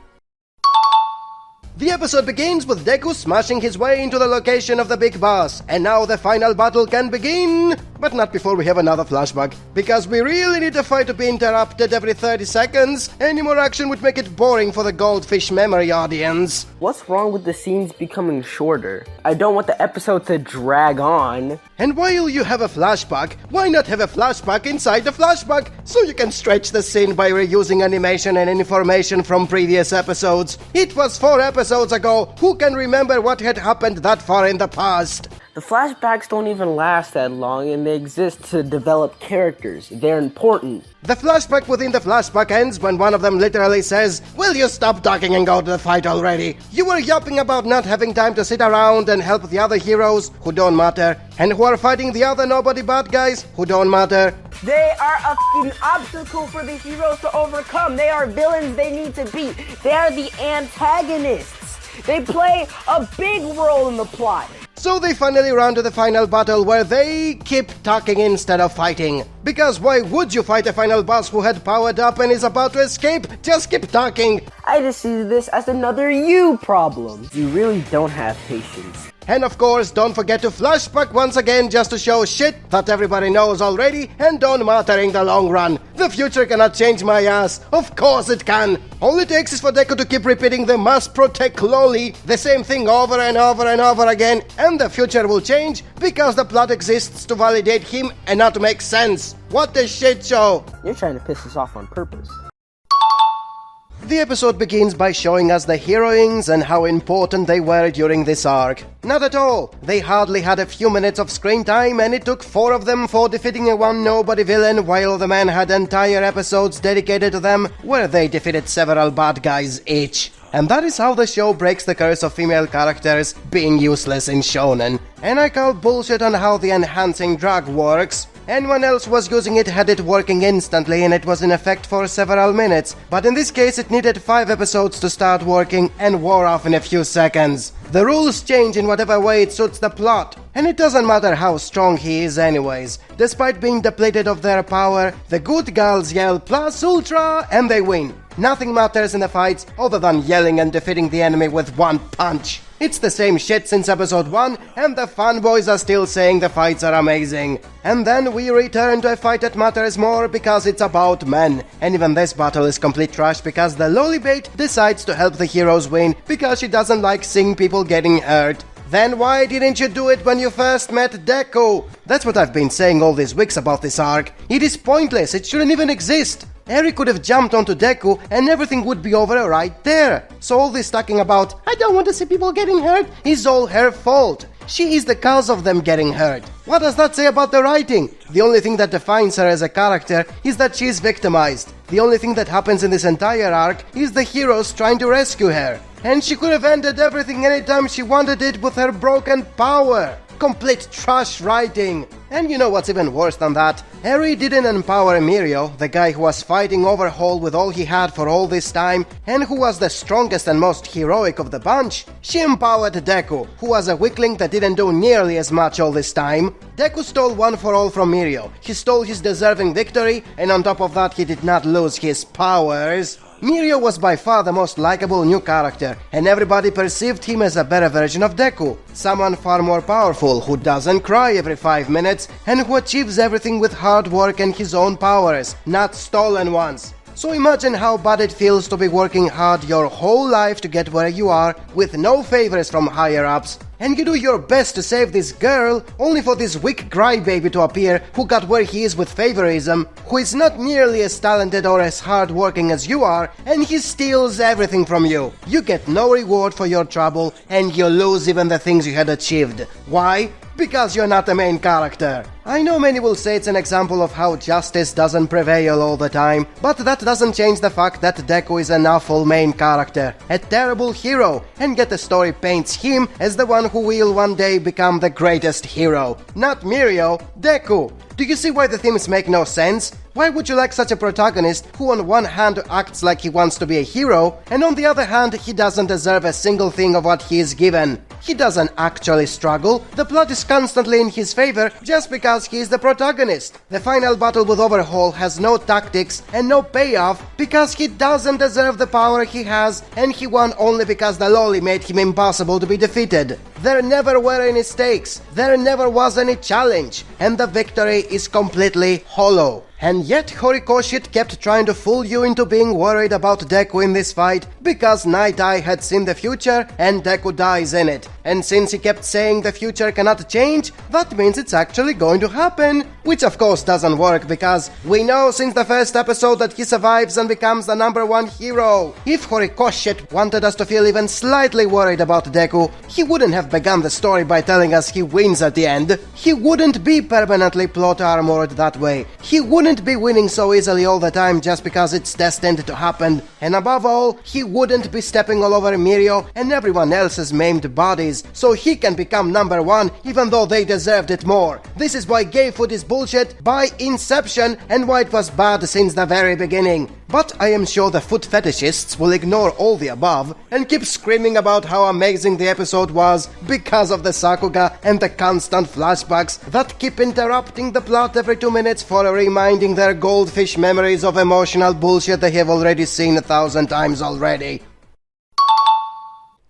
S8: The episode begins with Deku smashing his way into the location of the big boss, and now the final battle can begin! But not before we have another flashback, because we really need the fight to be interrupted every 30 seconds. Any more action would make it boring for the Goldfish memory audience.
S21: What's wrong with the scenes becoming shorter? I don't want the episode to drag on.
S8: And while you have a flashback, why not have a flashback inside the flashback, so you can stretch the scene by reusing animation and information from previous episodes? It was 4 episodes ago, who can remember what had happened that far in the past?
S21: The flashbacks don't even last that long, and they exist to develop characters. They're important.
S8: The flashback within the flashback ends when one of them literally says, "Will you stop talking and go to the fight already? You were yapping about not having time to sit around and help the other heroes who don't matter, and who are fighting the other nobody bad guys who don't matter."
S21: They are a f***ing obstacle for the heroes to overcome. They are villains they need to beat. They are the antagonists. They play a big role in the plot.
S8: So they finally run to the final battle where they keep talking instead of fighting. Because why would you fight a final boss who had powered up and is about to escape? Just keep talking.
S21: I just see this as another you problem. You really don't have patience.
S8: And of course, don't forget to flashback once again just to show shit that everybody knows already and don't matter in the long run. The future cannot change my ass. Of course it can. All it takes is for Deku to keep repeating the must protect Loli, the same thing over and over and over again, and the future will change because the plot exists to validate him and not to make sense. What a shit show.
S21: You're trying to piss us off on purpose.
S8: The episode begins by showing us the heroines and how important they were during this arc. Not at all. They hardly had a few minutes of screen time and it took 4 of them for defeating a one nobody villain while the men had entire episodes dedicated to them where they defeated several bad guys each. And that is how the show breaks the curse of female characters being useless in shonen. And I call bullshit on how the enhancing drug works. Anyone else was using it had it working instantly and it was in effect for several minutes, but in this case it needed 5 episodes to start working and wore off in a few seconds. The rules change in whatever way it suits the plot, and it doesn't matter how strong he is anyways. Despite being depleted of their power, the good girls yell plus ultra and they win. Nothing matters in the fights other than yelling and defeating the enemy with one punch. It's the same shit since episode 1 and the fanboys are still saying the fights are amazing. And then we return to a fight that matters more because it's about men. And even this battle is complete trash because the Lolibait decides to help the heroes win because she doesn't like seeing people getting hurt. Then why didn't you do it when you first met Deku? That's what I've been saying all these weeks about this arc. It is pointless, it shouldn't even exist. Eri could have jumped onto Deku and everything would be over right there. So all this talking about, I don't want to see people getting hurt, is all her fault. She is the cause of them getting hurt. What does that say about the writing? The only thing that defines her as a character is that she is victimized. The only thing that happens in this entire arc is the heroes trying to rescue her. And she could have ended everything anytime she wanted it with her broken power. Complete trash writing. And you know what's even worse than that? Eri didn't empower Mirio, the guy who was fighting Overhaul with all he had for all this time, and who was the strongest and most heroic of the bunch. She empowered Deku, who was a weakling that didn't do nearly as much all this time. Deku stole one for all from Mirio. He stole his deserving victory, and on top of that he did not lose his powers. Mirio was by far the most likable new character, and everybody perceived him as a better version of Deku. Someone far more powerful, who doesn't cry every 5 minutes, and who achieves everything with hard work and his own powers, not stolen ones. So imagine how bad it feels to be working hard your whole life to get where you are, with no favors from higher-ups, and you do your best to save this girl, only for this weak crybaby to appear who got where he is with favorism, who is not nearly as talented or as hard-working as you are, and he steals everything from you. You get no reward for your trouble, and you lose even the things you had achieved. Why? Because you're not the main character. I know many will say it's an example of how justice doesn't prevail all the time, but that doesn't change the fact that Deku is an awful main character, a terrible hero, and yet the story paints him as the one who will one day become the greatest hero. Not Mirio, Deku. Do you see why the themes make no sense? Why would you like such a protagonist who on one hand acts like he wants to be a hero, and on the other hand he doesn't deserve a single thing of what he is given? He doesn't actually struggle, the plot is constantly in his favor just because he is the protagonist. The final battle with Overhaul has no tactics and no payoff because he doesn't deserve the power he has, and he won only because the loli made him impossible to be defeated. There never were any stakes, there never was any challenge, and the victory is completely hollow. And yet Horikoshi kept trying to fool you into being worried about Deku in this fight because Night Eye had seen the future and Deku dies in it. And since he kept saying the future cannot change, that means it's actually going to happen. Which of course doesn't work because we know since the first episode that he survives and becomes the #1 hero. If Horikoshi wanted us to feel even slightly worried about Deku, he wouldn't have begun the story by telling us he wins at the end. He wouldn't be permanently plot armored that way. He wouldn't be winning so easily all the time just because it's destined to happen. And above all, he wouldn't be stepping all over Mirio and everyone else's maimed bodies boys, so he can become number one even though they deserved it more. This is why gay food is bullshit by inception and why it was bad since the very beginning. But I am sure the foot fetishists will ignore all the above and keep screaming about how amazing the episode was because of the Sakuga and the constant flashbacks that keep interrupting the plot every 2 minutes for reminding their goldfish memories of emotional bullshit they have already seen 1,000 times already.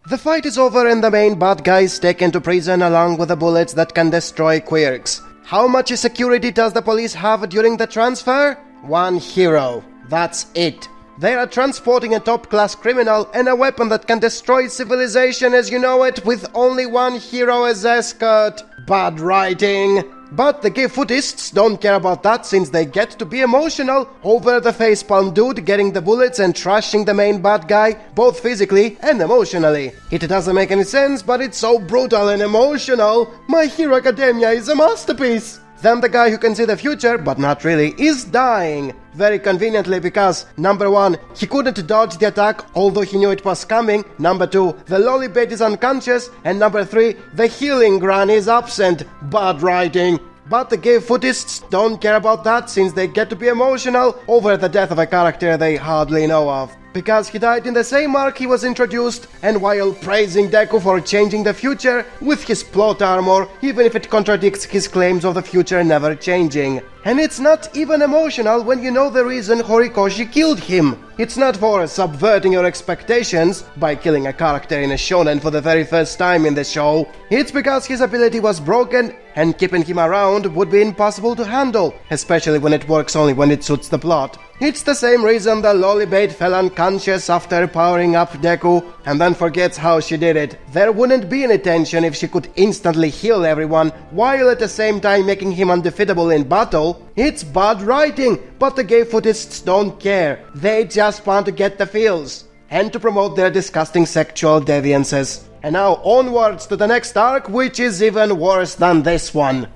S8: The fight is over and the main bad guy is taken to prison along with the bullets that can destroy quirks. How much security does the police have during the transfer? 1 hero. That's it. They are transporting a top-class criminal and a weapon that can destroy civilization as you know it with only 1 hero as escort. Bad writing. But the gay footists don't care about that since they get to be emotional over the facepalm dude getting the bullets and trashing the main bad guy, both physically and emotionally. It doesn't make any sense, but it's so brutal and emotional. My Hero Academia is a masterpiece. Then the guy who can see the future, but not really, is dying. Very conveniently because, number 1, he couldn't dodge the attack although he knew it was coming, number 2, the lollybait is unconscious, and number 3, the healing run is absent. Bad writing. But the gay footists don't care about that since they get to be emotional over the death of a character they hardly know of. Because he died in the same arc he was introduced, and while praising Deku for changing the future with his plot armor, even if it contradicts his claims of the future never changing. And it's not even emotional when you know the reason Horikoshi killed him. It's not for subverting your expectations by killing a character in a shonen for the very first time in the show. It's because his ability was broken and keeping him around would be impossible to handle, especially when it works only when it suits the plot. It's the same reason the lollybait fell unconscious after powering up Deku and then forgets how she did it. There wouldn't be any tension if she could instantly heal everyone while at the same time making him undefeatable in battle. It's bad writing, but the gay footists don't care. They just want to get the feels and to promote their disgusting sexual deviances. And now onwards to the next arc, which is even worse than this one.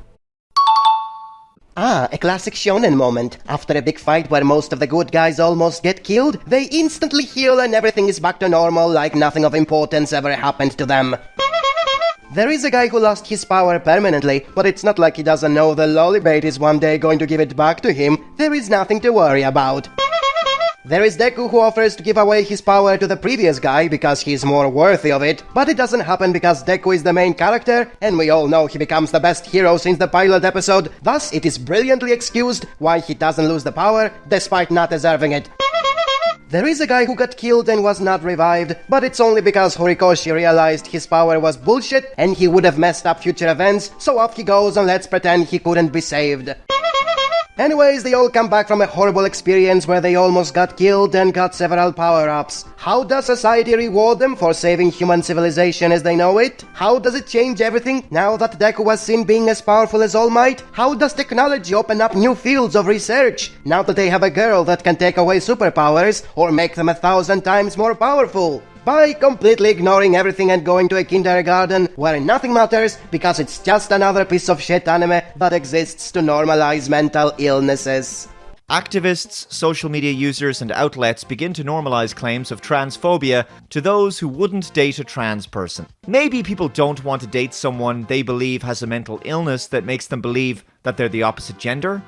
S8: A classic shonen moment. After a big fight where most of the good guys almost get killed, they instantly heal and everything is back to normal like nothing of importance ever happened to them. There is a guy who lost his power permanently, but it's not like he doesn't know the lollybait is one day going to give it back to him. There is nothing to worry about. There is Deku who offers to give away his power to the previous guy because he's more worthy of it, but it doesn't happen because Deku is the main character, and we all know he becomes the best hero since the pilot episode, thus it is brilliantly excused why he doesn't lose the power, despite not deserving it. There is a guy who got killed and was not revived, but it's only because Horikoshi realized his power was bullshit and he would have messed up future events, so off he goes and let's pretend he couldn't be saved. Anyways, they all come back from a horrible experience where they almost got killed and got several power-ups. How does society reward them for saving human civilization as they know it? How does it change everything now that Deku was seen being as powerful as All Might? How does technology open up new fields of research now that they have a girl that can take away superpowers or make them 1,000 times more powerful? By completely ignoring everything and going to a kindergarten where nothing matters because it's just another piece of shit anime that exists to normalize mental illnesses.
S2: Activists, social media users, and outlets begin to normalize claims of transphobia to those who wouldn't date a trans person. Maybe people don't want to date someone they believe has a mental illness that makes them believe that they're the opposite gender.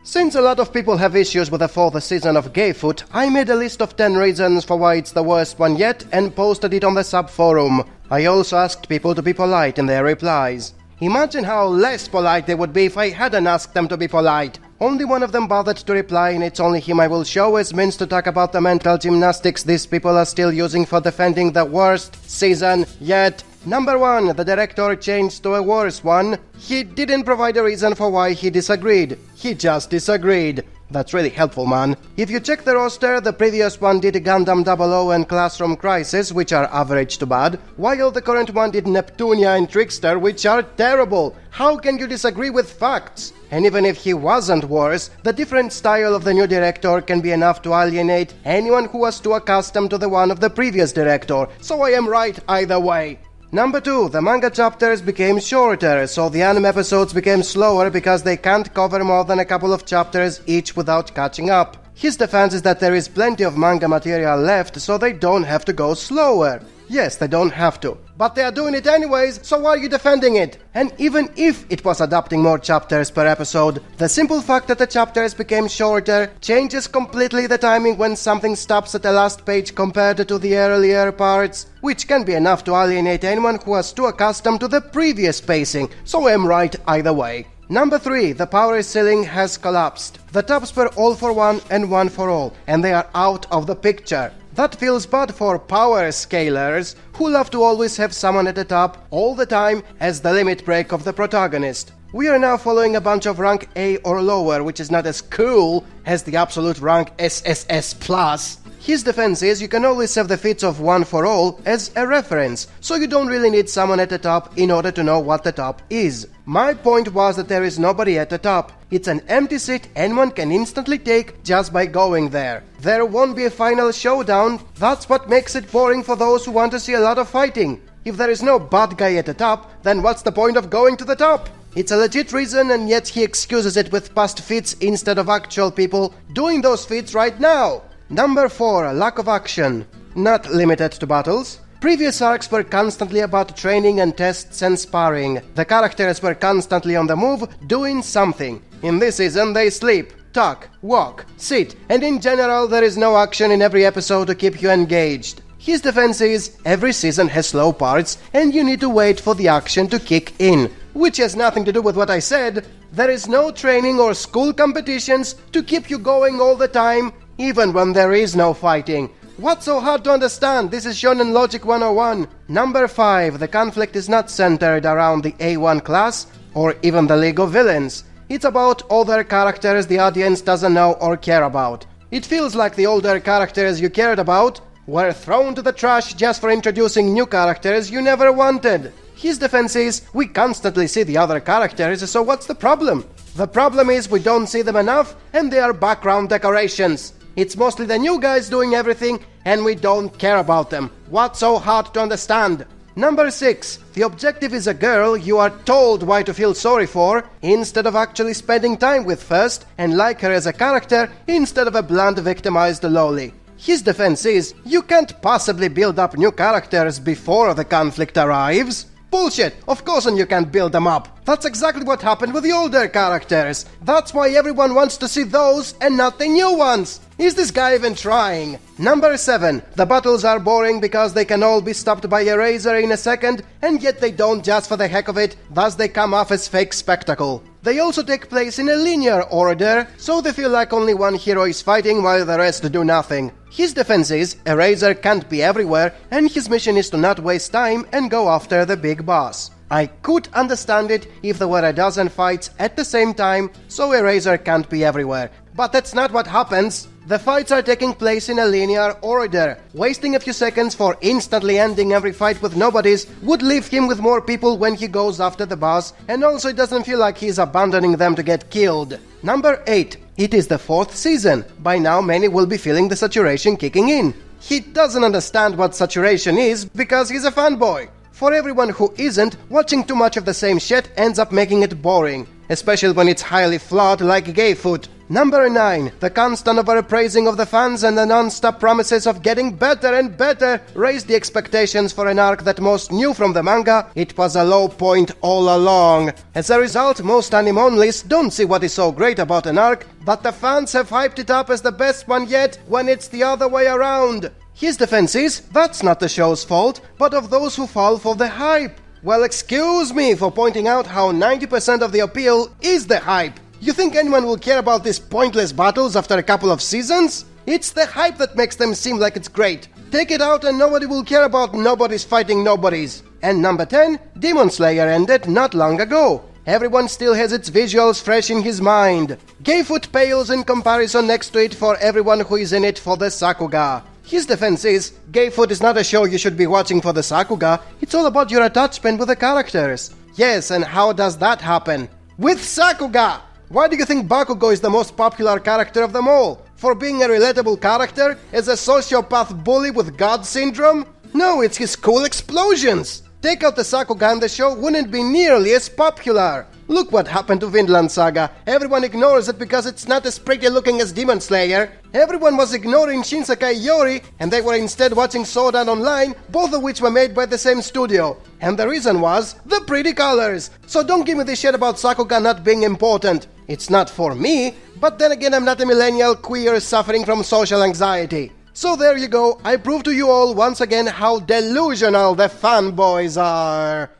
S8: Since a lot of people have issues with the 4th season of Gayfoot, I made a list of 10 reasons for why it's the worst one yet and posted it on the sub-forum. I also asked people to be polite in their replies. Imagine how less polite they would be if I hadn't asked them to be polite. Only one of them bothered to reply, and it's only him I will show as means to talk about the mental gymnastics these people are still using for defending the worst season yet. Number 1, the director changed to a worse one. He didn't provide a reason for why he disagreed. He just disagreed. That's really helpful, man. If you check the roster, the previous one did Gundam 00 and Classroom Crisis, which are average to bad, while the current one did Neptunia and Trickster, which are terrible. How can you disagree with facts? And even if he wasn't worse, the different style of the new director can be enough to alienate anyone who was too accustomed to the one of the previous director, so I am right either way. Number 2, the manga chapters became shorter, so the anime episodes became slower because they can't cover more than a couple of chapters each without catching up. His defense is that there is plenty of manga material left, so they don't have to go slower. Yes, they don't have to. But they are doing it anyways, so why are you defending it? And even if it was adapting more chapters per episode, the simple fact that the chapters became shorter changes completely the timing when something stops at the last page compared to the earlier parts, which can be enough to alienate anyone who was too accustomed to the previous pacing, so I'm right either way. Number 3, the power ceiling has collapsed. The tops were all for one and one for all, and they are out of the picture. That feels bad for power scalers, who love to always have someone at the top all the time as the limit break of the protagonist. We are now following a bunch of rank A or lower, which is not as cool as the absolute rank SSS+. His defense is you can always have the feats of one for all as a reference, so you don't really need someone at the top in order to know what the top is. My point was that there is nobody at the top. It's an empty seat anyone can instantly take just by going there. There won't be a final showdown. That's what makes it boring for those who want to see a lot of fighting. If there is no bad guy at the top, then what's the point of going to the top? It's a legit reason, and yet he excuses it with past feats instead of actual people doing those feats right now. Number 4, lack of action. Not limited to battles. Previous arcs were constantly about training and tests and sparring. The characters were constantly on the move, doing something. In this season they sleep, talk, walk, sit, and in general there is no action in every episode to keep you engaged. His defense is, every season has slow parts and you need to wait for the action to kick in. Which has nothing to do with what I said. There is no training or school competitions to keep you going all the time, even when there is no fighting. What's so hard to understand? This is Shonen Logic 101. Number 5, the conflict is not centered around the A1 class or even the League of Villains. It's about other characters the audience doesn't know or care about. It feels like the older characters you cared about were thrown to the trash just for introducing new characters you never wanted. His defense is, we constantly see the other characters, so what's the problem? The problem is we don't see them enough and they are background decorations. It's mostly the new guys doing everything and we don't care about them. What's so hard to understand? Number 6, the objective is a girl you are told why to feel sorry for instead of actually spending time with first and like her as a character instead of a blunt victimized loli. His defense is, you can't possibly build up new characters before the conflict arrives. Bullshit! Of course you can't build them up. That's exactly what happened with the older characters. That's why everyone wants to see those and not the new ones. Is this guy even trying? Number 7. The battles are boring because they can all be stopped by a razor in a second, and yet they don't just for the heck of it, thus they come off as fake spectacle. They also take place in a linear order, so they feel like only one hero is fighting while the rest do nothing. His defense is, Eraser can't be everywhere, and his mission is to not waste time and go after the big boss. I could understand it if there were a dozen fights at the same time, so Eraser can't be everywhere. But that's not what happens. The fights are taking place in a linear order. Wasting a few seconds for instantly ending every fight with nobodies would leave him with more people when he goes after the boss, and also it doesn't feel like he's abandoning them to get killed. Number 8. It is the 4th season. By now many will be feeling the saturation kicking in. He doesn't understand what saturation is because he's a fanboy. For everyone who isn't, watching too much of the same shit ends up making it boring, especially when it's highly flawed like gay food. Number 9. The constant overpraising of the fans and the non-stop promises of getting better and better raised the expectations for an arc that most knew from the manga it was a low point all along. As a result, most anime-onlys don't see what is so great about an arc, but the fans have hyped it up as the best one yet when it's the other way around. His defense is, that's not the show's fault, but of those who fall for the hype. Well, excuse me for pointing out how 90% of the appeal is the hype. You think anyone will care about these pointless battles after a couple of seasons? It's the hype that makes them seem like it's great. Take it out and nobody will care about nobodies fighting nobodies. And number 10, Demon Slayer ended not long ago. Everyone still has its visuals fresh in his mind. Gayfoot pales in comparison next to it for everyone who is in it for the Sakuga. His defense is, Gayfoot is not a show you should be watching for the Sakuga, it's all about your attachment with the characters. Yes, and how does that happen? With Sakuga! Why do you think Bakugo is the most popular character of them all? For being a relatable character? As a sociopath bully with God syndrome? No, it's his cool explosions! Take out the Sakuga and the show wouldn't be nearly as popular. Look what happened to Vinland Saga. Everyone ignores it because it's not as pretty looking as Demon Slayer. Everyone was ignoring Shinsekai Yori, and they were instead watching Sword Art Online, both of which were made by the same studio. And the reason was the pretty colors. So don't give me this shit about Sakuga not being important. It's not for me, but then again I'm not a millennial queer suffering from social anxiety. So there you go, I prove to you all once again how delusional the fanboys are.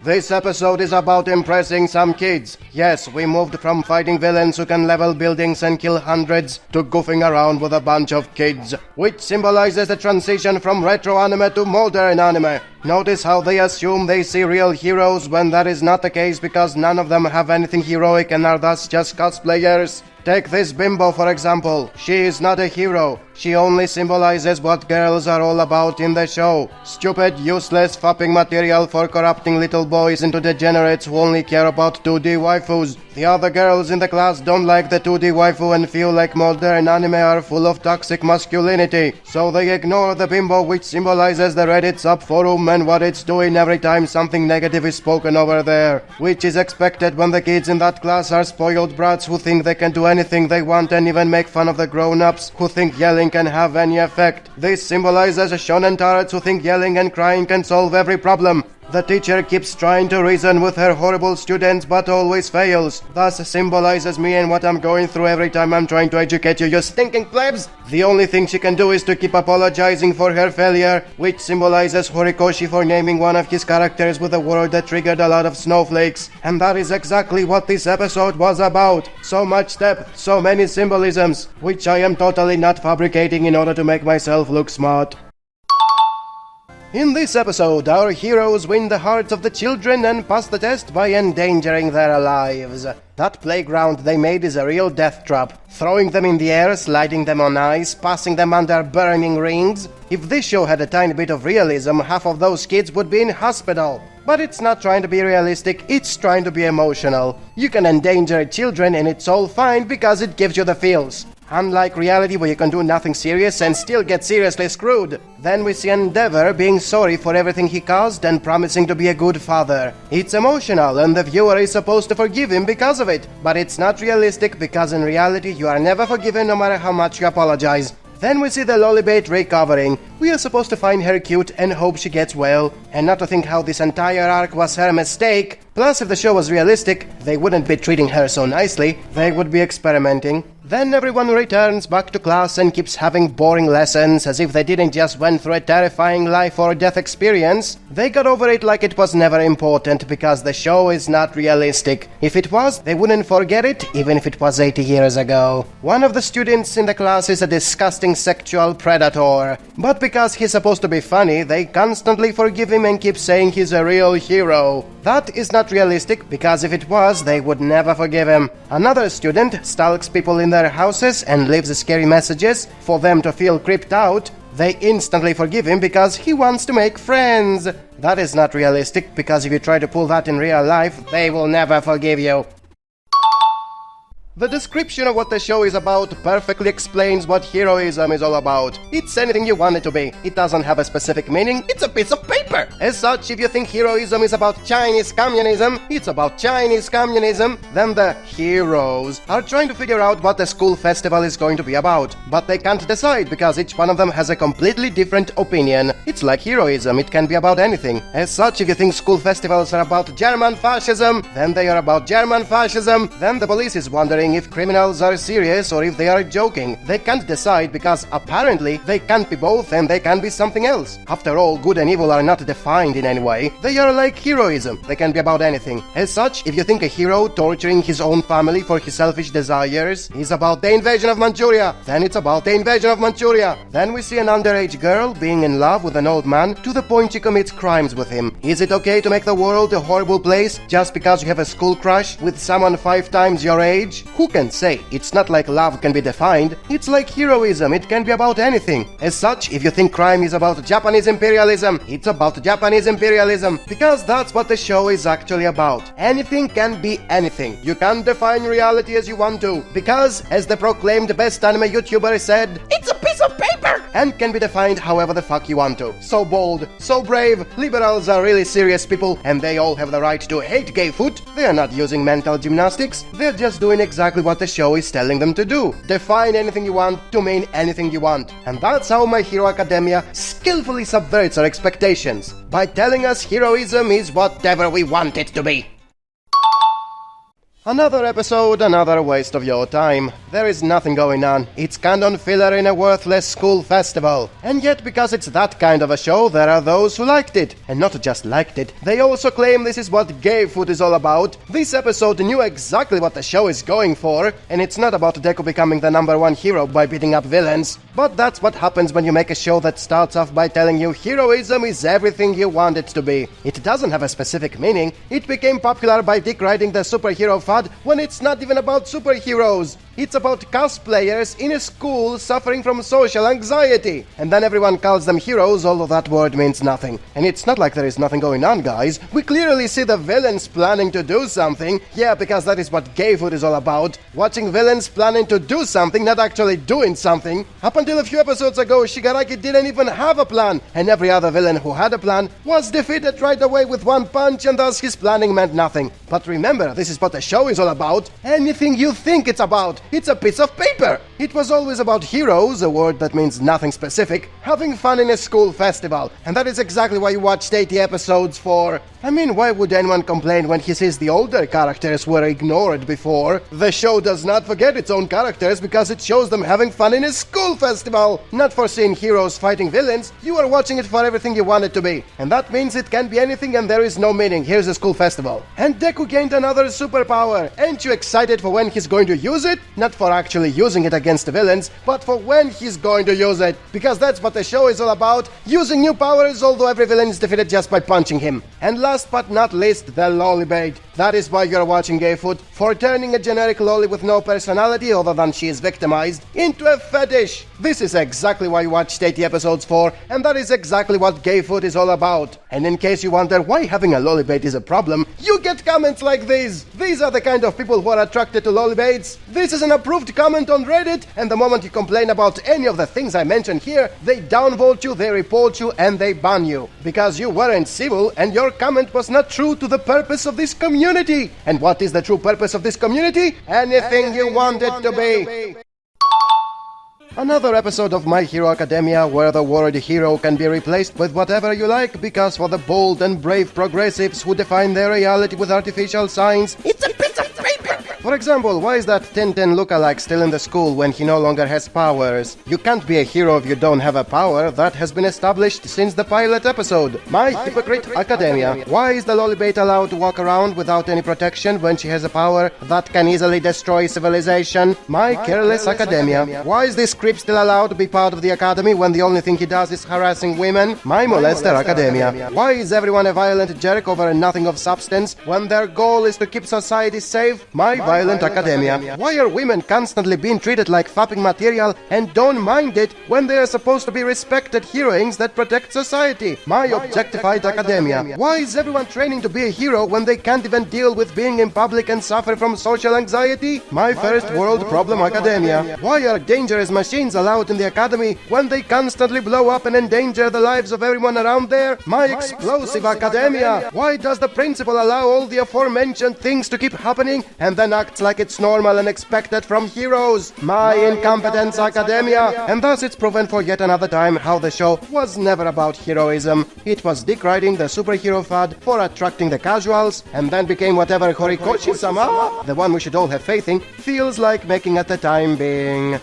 S8: This episode is about impressing some kids. Yes, we moved from fighting villains who can level buildings and kill hundreds to goofing around with a bunch of kids, which symbolizes the transition from retro anime to modern anime. Notice how they assume they see real heroes when that is not the case because none of them have anything heroic and are thus just cosplayers. Take this bimbo for example. She is not a hero. She only symbolizes what girls are all about in the show. Stupid, useless, fapping material for corrupting little boys into degenerates who only care about 2D waifus. The other girls in the class don't like the 2D waifu and feel like modern anime are full of toxic masculinity. So they ignore the bimbo, which symbolizes the Reddit subforum and what it's doing every time something negative is spoken over there. Which is expected when the kids in that class are spoiled brats who think they can do anything they want and even make fun of the grown-ups who think yelling can have any effect. This symbolizes shonen turrets who think yelling and crying can solve every problem. The teacher keeps trying to reason with her horrible students but always fails. Thus symbolizes me and what I'm going through every time I'm trying to educate you, you stinking plebs! The only thing she can do is to keep apologizing for her failure, which symbolizes Horikoshi for naming one of his characters with a word that triggered a lot of snowflakes. And that is exactly what this episode was about. So much depth, so many symbolisms, which I am totally not fabricating in order to make myself look smart. In this episode, our heroes win the hearts of the children and pass the test by endangering their lives. That playground they made is a real death trap. Throwing them in the air, sliding them on ice, passing them under burning rings. If this show had a tiny bit of realism, half of those kids would be in hospital. But it's not trying to be realistic, it's trying to be emotional. You can endanger children and it's all fine because it gives you the feels. Unlike reality where you can do nothing serious and still get seriously screwed. Then we see Endeavor being sorry for everything he caused and promising to be a good father. It's emotional and the viewer is supposed to forgive him because of it. But it's not realistic because in reality you are never forgiven no matter how much you apologize. Then we see the Lollibait recovering. We are supposed to find her cute and hope she gets well, and not to think how this entire arc was her mistake. Plus, if the show was realistic, they wouldn't be treating her so nicely, they would be experimenting. Then everyone returns back to class and keeps having boring lessons as if they didn't just went through a terrifying life or death experience. They got over it like it was never important because the show is not realistic. If it was, they wouldn't forget it even if it was 80 years ago. One of the students in the class is a disgusting sexual predator. But because he's supposed to be funny, they constantly forgive him and keep saying he's a real hero. That is not realistic because if it was, they would never forgive him. Another student stalks people in their houses and leaves scary messages for them to feel creeped out. They instantly forgive him because he wants to make friends. That is not realistic because if you try to pull that in real life, they will never forgive you. The description of what the show is about perfectly explains what heroism is all about. It's anything you want it to be. It doesn't have a specific meaning, it's a piece of paper! As such, if you think heroism is about Chinese communism, it's about Chinese communism, then the heroes are trying to figure out what the school festival is going to be about. But they can't decide because each one of them has a completely different opinion. It's like heroism, it can be about anything. As such, if you think school festivals are about German fascism, then they are about German fascism. Then the police is wondering if criminals are serious or if they are joking. They can't decide because apparently they can't be both and they can be something else. After all, good and evil are not defined in any way. They are like heroism. They can be about anything. As such, if you think a hero torturing his own family for his selfish desires is about the invasion of Manchuria, then it's about the invasion of Manchuria. Then we see an underage girl being in love with an old man to the point she commits crimes with him. Is it okay to make the world a horrible place just because you have a school crush with someone 5 times your age? Who can say? It's not like love can be defined. It's like heroism. It can be about anything. As such, if you think crime is about Japanese imperialism, it's about Japanese imperialism. Because that's what the show is actually about. Anything can be anything. You can't define reality as you want to. Because, as the proclaimed best anime YouTuber said, it's a piece of paper! And can be defined however the fuck you want to. So bold, so brave, liberals are really serious people and they all have the right to hate gay food. They are not using mental gymnastics, they're just doing exactly what the show is telling them to do. Define anything you want to mean anything you want. And that's how My Hero Academia skillfully subverts our expectations, by telling us heroism is whatever we want it to be. Another episode, another waste of your time. There is nothing going on. It's canon filler in a worthless school festival. And yet, because it's that kind of a show, there are those who liked it. And not just liked it, they also claim this is what gay food is all about. This episode knew exactly what the show is going for, and it's not about Deku becoming the #1 hero by beating up villains. But that's what happens when you make a show that starts off by telling you heroism is everything you want it to be. It doesn't have a specific meaning. It became popular by deriding the superhero fad when it's not even about superheroes. It's about cosplayers in a school suffering from social anxiety. And then everyone calls them heroes, although that word means nothing. And it's not like there is nothing going on, guys. We clearly see the villains planning to do something. Yeah, because that is what gay food is all about. Watching villains planning to do something, not actually doing something. Up until a few episodes ago, Shigaraki didn't even have a plan. And every other villain who had a plan was defeated right away with one punch, and thus his planning meant nothing. But remember, this is what the show is all about. Anything you think it's about, it's a piece of paper. It was always about heroes, a word that means nothing specific, having fun in a school festival. And that is exactly why you watched 80 episodes for. I mean, why would anyone complain when he says the older characters were ignored before? The show does not forget its own characters because it shows them having fun in a school festival. Not for seeing heroes fighting villains, you are watching it for everything you want it to be. And that means it can be anything and there is no meaning. Here's a school festival. And Deku gained another superpower. Aren't you excited for when he's going to use it? Not for actually using it against the villains, but for when he's going to use it. Because that's what the show is all about, using new powers, although every villain is defeated just by punching him. And last but not least, the lollibait. That is why you're watching gay food, for turning a generic lolly with no personality other than she is victimized into a fetish. This is exactly why you watched 80 episodes for, and that is exactly what gay food is all about. And in case you wonder why having a lollibait is a problem, you get comments like these. These are the kind of people who are attracted to lollibaits. This is an approved comment on Reddit, and the moment you complain about any of the things I mentioned here, they downvote you, they report you, and they ban you. Because you weren't civil, and your comment was not true to the purpose of this community. And what is the true purpose of this community? Anything you want it to be. Another episode of My Hero Academia where the word hero can be replaced with whatever you like, because for the bold and brave progressives who define their reality with artificial signs, it's a piece of paper! For example, why is that Tintin lookalike still in the school when he no longer has powers? You can't be a hero if you don't have a power. That has been established since the pilot episode. My Hypocrite Academia. Why is the lollibait allowed to walk around without any protection when she has a power that can easily destroy civilization? My Careless Academia. Why is this creep still allowed to be part of the academy when the only thing he does is harassing women? My Molester Academia. Why is everyone a violent jerk over nothing of substance when their goal is to keep society safe? My Violent Academia. Why are women constantly being treated like fapping material and don't mind it when they are supposed to be respected heroines that protect society? My Objectified Academia. Why is everyone training to be a hero when they can't even deal with being in public and suffer from social anxiety? My First World Problem Academia. Why are dangerous machines allowed in the academy when they constantly blow up and endanger the lives of everyone around there? My Explosive Academia. Why does the principal allow all the aforementioned things to keep happening and then acts like it's normal and expected from heroes? My Incompetence Academia. And thus it's proven for yet another time how the show was never about heroism. It was deriding the superhero fad for attracting the casuals, and then became whatever Horikoshi-sama, the one we should all have faith in, feels like making at the time being.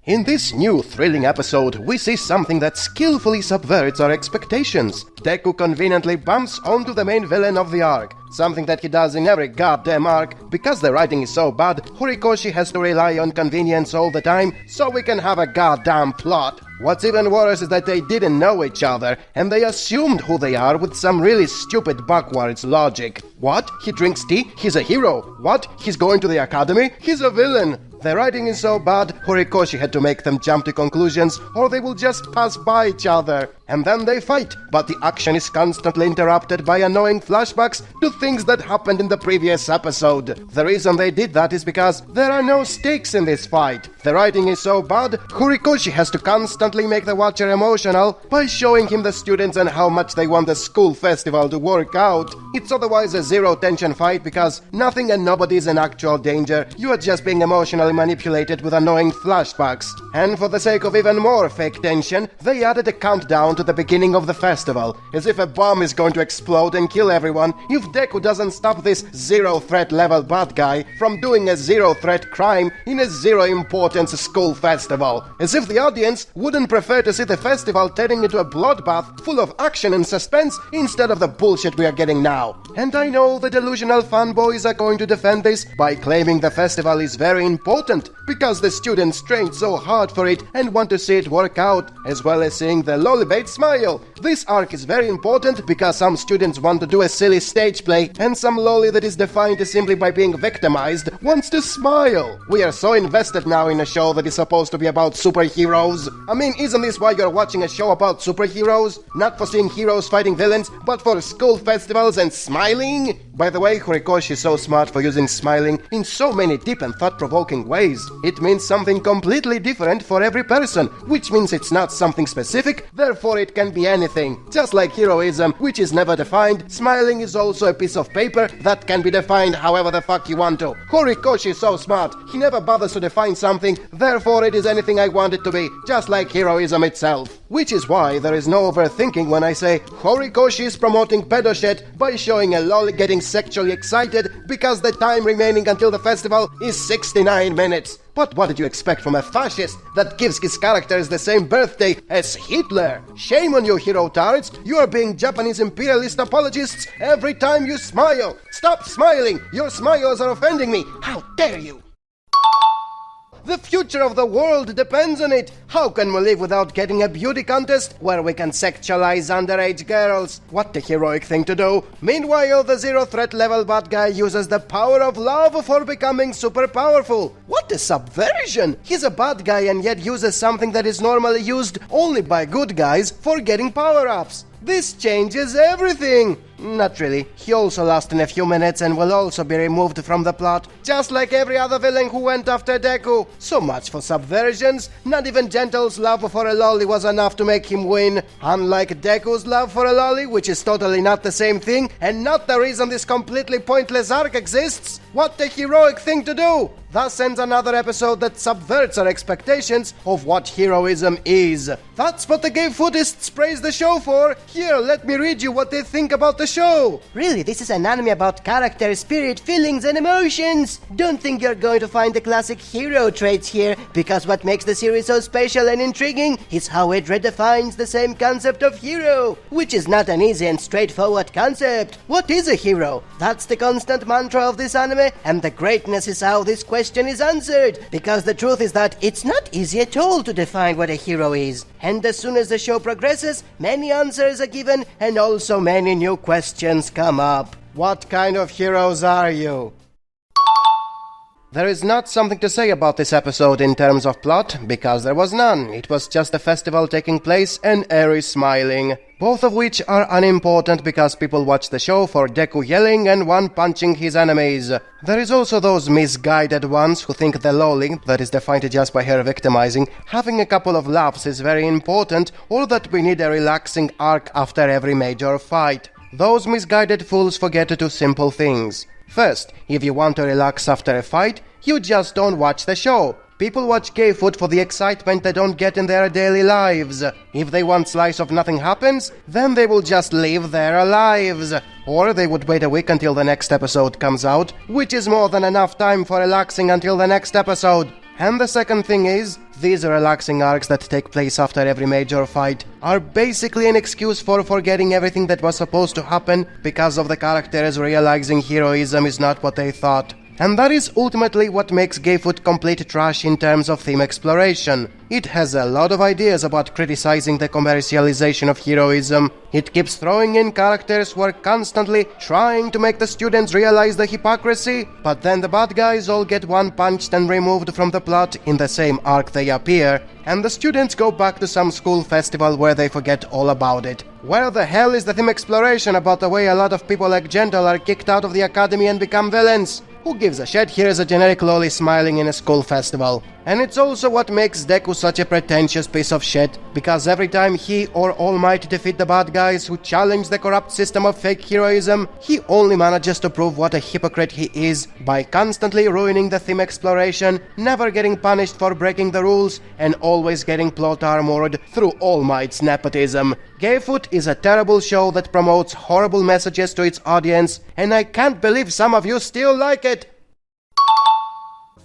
S8: In this new thrilling episode, we see something that skillfully subverts our expectations. Deku conveniently bumps onto the main villain of the arc, something that he does in every goddamn arc. Because the writing is so bad, Horikoshi has to rely on convenience all the time, so we can have a goddamn plot. What's even worse is that they didn't know each other, and they assumed who they are with some really stupid backwards logic. What? He drinks tea? He's a hero. What? He's going to the academy? He's a villain. The writing is so bad, Horikoshi had to make them jump to conclusions, or they will just pass by each other. And then they fight, but the action is constantly interrupted by annoying flashbacks to things that happened in the previous episode. The reason they did that is because there are no stakes in this fight. The writing is so bad, Horikoshi has to constantly make the watcher emotional by showing him the students and how much they want the school festival to work out. It's otherwise a zero-tension fight because nothing and nobody is in actual danger. You are just being emotionally manipulated with annoying flashbacks. And for the sake of even more fake tension, they added a countdown to the beginning of the festival, as if a bomb is going to explode and kill everyone if Deku doesn't stop this zero-threat level bad guy from doing a zero-threat crime in a zero-importance school festival. As if the audience wouldn't prefer to see the festival turning into a bloodbath full of action and suspense instead of the bullshit we are getting now. And I know the delusional fanboys are going to defend this by claiming the festival is very important because the students trained so hard for it and want to see it work out, as well as seeing the Lollibait smile. This arc is very important because some students want to do a silly stage play, and some lolly that is defined simply by being victimized wants to smile. We are so invested now in a show that is supposed to be about superheroes. I mean, isn't this why you're watching a show about superheroes? Not for seeing heroes fighting villains, but for school festivals and smiling? By the way, Horikoshi is so smart for using smiling in so many deep and thought-provoking ways. It means something completely different for every person, which means it's not something specific, therefore it can be anything. Just like heroism, which is never defined, smiling is also a piece of paper that can be defined however the fuck you want to. Horikoshi is so smart, he never bothers to define something, therefore it is anything I want it to be, just like heroism itself. Which is why there is no overthinking when I say Horikoshi is promoting pedo shit by showing a lolly getting sexually excited because the time remaining until the festival is 69 minutes. But what did you expect from a fascist that gives his characters the same birthday as Hitler? Shame on you, hero tards. You are being Japanese imperialist apologists every time you smile. Stop smiling. Your smiles are offending me. How dare you? The future of the world depends on it. How can we live without getting a beauty contest where we can sexualize underage girls? What a heroic thing to do. Meanwhile, the zero-threat level bad guy uses the power of love for becoming super powerful. What a subversion! He's a bad guy and yet uses something that is normally used only by good guys for getting power-ups. This changes everything! Not really. He also lost in a few minutes and will also be removed from the plot, just like every other villain who went after Deku. So much for subversions. Not even Gentle's love for a lolly was enough to make him win. Unlike Deku's love for a lolly, which is totally not the same thing, and not the reason this completely pointless arc exists. What a heroic thing to do! Thus ends another episode that subverts our expectations of what heroism is. That's what the gay footists praise the show for. Here, let me read you what they think about the show.
S21: Really, this is an anime about character, spirit, feelings, and emotions. Don't think you're going to find the classic hero traits here, because what makes the series so special and intriguing is how it redefines the same concept of hero, which is not an easy and straightforward concept. What is a hero? That's the constant mantra of this anime, and the greatness is how this question is answered, because the truth is that it's not easy at all to define what a hero is. And as soon as the show progresses, many answers are given and also many new questions come up.
S8: What kind of heroes are you? There is not something to say about this episode in terms of plot, because there was none. It was just a festival taking place and Eri smiling. Both of which are unimportant because people watch the show for Deku yelling and one punching his enemies. There is also those misguided ones who think the lolly, that is defined just by her victimizing, having a couple of laughs is very important, or that we need a relaxing arc after every major fight. Those misguided fools forget two simple things. First, if you want to relax after a fight, you just don't watch the show. People watch K-Foot for the excitement they don't get in their daily lives. If they want slice of nothing happens, then they will just live their lives. Or they would wait a week until the next episode comes out, which is more than enough time for relaxing until the next episode. And the second thing is, these relaxing arcs that take place after every major fight are basically an excuse for forgetting everything that was supposed to happen because of the characters realizing heroism is not what they thought. And that is ultimately what makes Gayfoot complete trash in terms of theme exploration. It has a lot of ideas about criticizing the commercialization of heroism. It keeps throwing in characters who are constantly trying to make the students realize the hypocrisy, but then the bad guys all get one-punched and removed from the plot in the same arc they appear, and the students go back to some school festival where they forget all about it. Where the hell is the theme exploration about the way a lot of people like Gentle are kicked out of the academy and become villains? Who gives a shit? Here is a generic lolly smiling in a school festival. And it's also what makes Deku such a pretentious piece of shit, because every time he or All Might defeat the bad guys who challenge the corrupt system of fake heroism, he only manages to prove what a hypocrite he is by constantly ruining the theme exploration, never getting punished for breaking the rules, and always getting plot armored through All Might's nepotism. Gayfoot is a terrible show that promotes horrible messages to its audience, and I can't believe some of you still like it.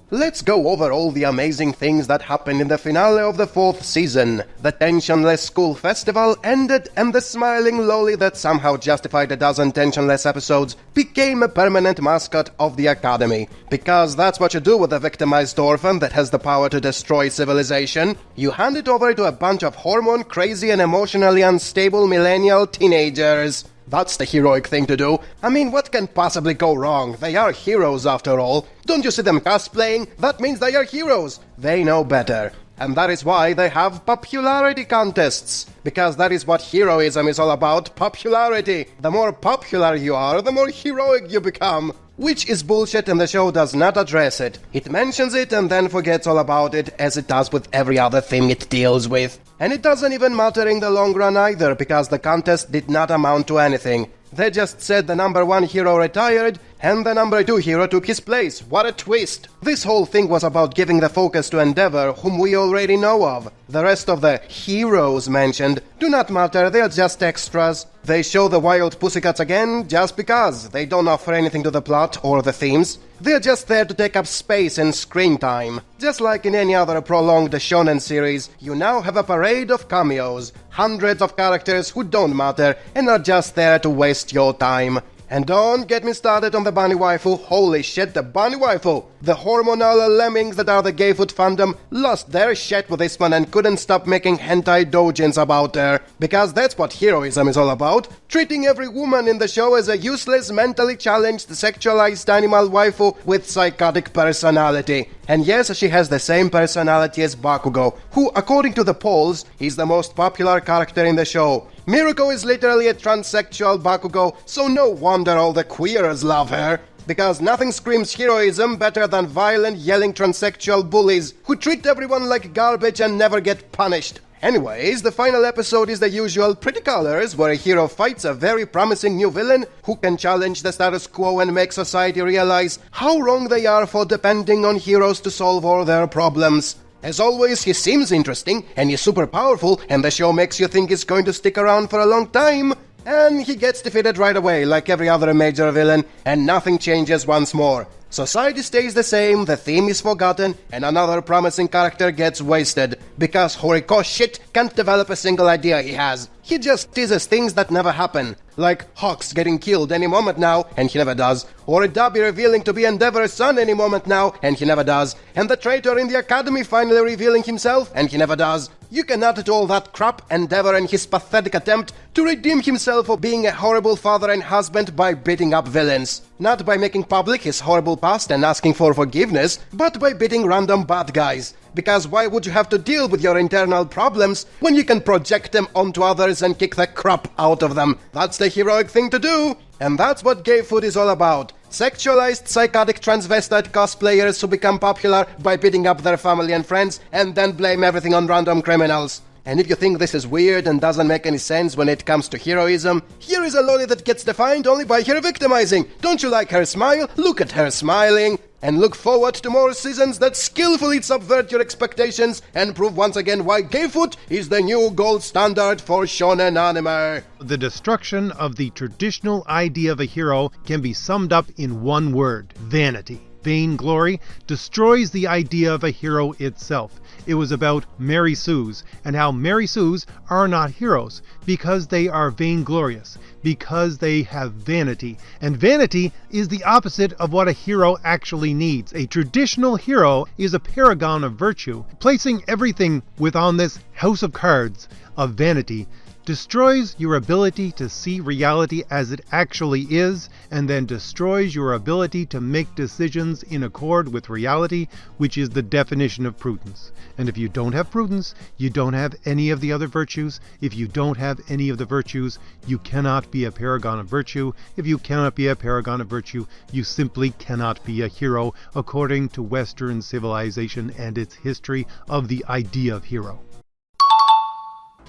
S8: Let's go over all the amazing things that happened in the finale of the 4th season. The tensionless school festival ended, and the smiling loli that somehow justified a dozen tensionless episodes became a permanent mascot of the academy. Because that's what you do with a victimized orphan that has the power to destroy civilization. You hand it over to a bunch of hormone-crazy and emotionally unstable millennial teenagers. That's the heroic thing to do. I mean, what can possibly go wrong? They are heroes after all. Don't you see them cosplaying? That means they are heroes. They know better. And that is why they have popularity contests. Because that is what heroism is all about, popularity. The more popular you are, the more heroic you become. Which is bullshit, and the show does not address it. It mentions it and then forgets all about it, as it does with every other thing it deals with. And it doesn't even matter in the long run either, because the contest did not amount to anything. They just said the number 1 hero retired, and the number 2 hero took his place. What a twist! This whole thing was about giving the focus to Endeavor, whom we already know of. The rest of the heroes mentioned do not matter, they're just extras. They show the wild pussycats again just because. They don't offer anything to the plot or the themes. They're just there to take up space and screen time. Just like in any other prolonged shonen series, you now have a parade of cameos. Hundreds of characters who don't matter and are just there to waste your time. And don't get me started on the bunny waifu. Holy shit, the bunny waifu! The hormonal lemmings that are the Gayfoot fandom lost their shit with this one and couldn't stop making hentai doujins about her. Because that's what heroism is all about. Treating every woman in the show as a useless, mentally challenged, sexualized animal waifu with psychotic personality. And yes, she has the same personality as Bakugo, who, according to the polls, is the most popular character in the show. Miruko is literally a transsexual Bakugo, so no wonder all the queers love her. Because nothing screams heroism better than violent, yelling transsexual bullies who treat everyone like garbage and never get punished. Anyways, the final episode is the usual pretty colors, where a hero fights a very promising new villain who can challenge the status quo and make society realize how wrong they are for depending on heroes to solve all their problems. As always, he seems interesting, and he's super powerful, and the show makes you think he's going to stick around for a long time. And he gets defeated right away, like every other major villain, and nothing changes once more. Society stays the same, the theme is forgotten, and another promising character gets wasted, because Horiko's shit can't develop a single idea he has. He just teases things that never happen, like Hawks getting killed any moment now, and he never does, or Dabi revealing to be Endeavor's son any moment now, and he never does, and the traitor in the academy finally revealing himself, and he never does. You cannot do all that crap, Endeavor and his pathetic attempt to redeem himself for being a horrible father and husband by beating up villains. Not by making public his horrible past and asking for forgiveness, but by beating random bad guys. Because why would you have to deal with your internal problems when you can project them onto others and kick the crap out of them? That's the heroic thing to do! And that's what Gayfoot is all about. Sexualized, psychotic transvestite cosplayers who become popular by beating up their family and friends and then blame everything on random criminals. And if you think this is weird and doesn't make any sense when it comes to heroism, here is a loli that gets defined only by her victimizing. Don't you like her smile? Look at her smiling. And look forward to more seasons that skillfully subvert your expectations and prove once again why Gayfoot is the new gold standard for shonen anime.
S4: The destruction of the traditional idea of a hero can be summed up in one word: vanity. Vainglory destroys the idea of a hero itself. It was about Mary Sues, and how Mary Sues are not heroes, because they are vainglorious, because they have vanity. And vanity is the opposite of what a hero actually needs. A traditional hero is a paragon of virtue, placing everything within this house of cards of vanity destroys your ability to see reality as it actually is, and then destroys your ability to make decisions in accord with reality, which is the definition of prudence. And if you don't have prudence, you don't have any of the other virtues. If you don't have any of the virtues, you cannot be a paragon of virtue. If you cannot be a paragon of virtue, you simply cannot be a hero, according to Western civilization and its history of the idea of hero.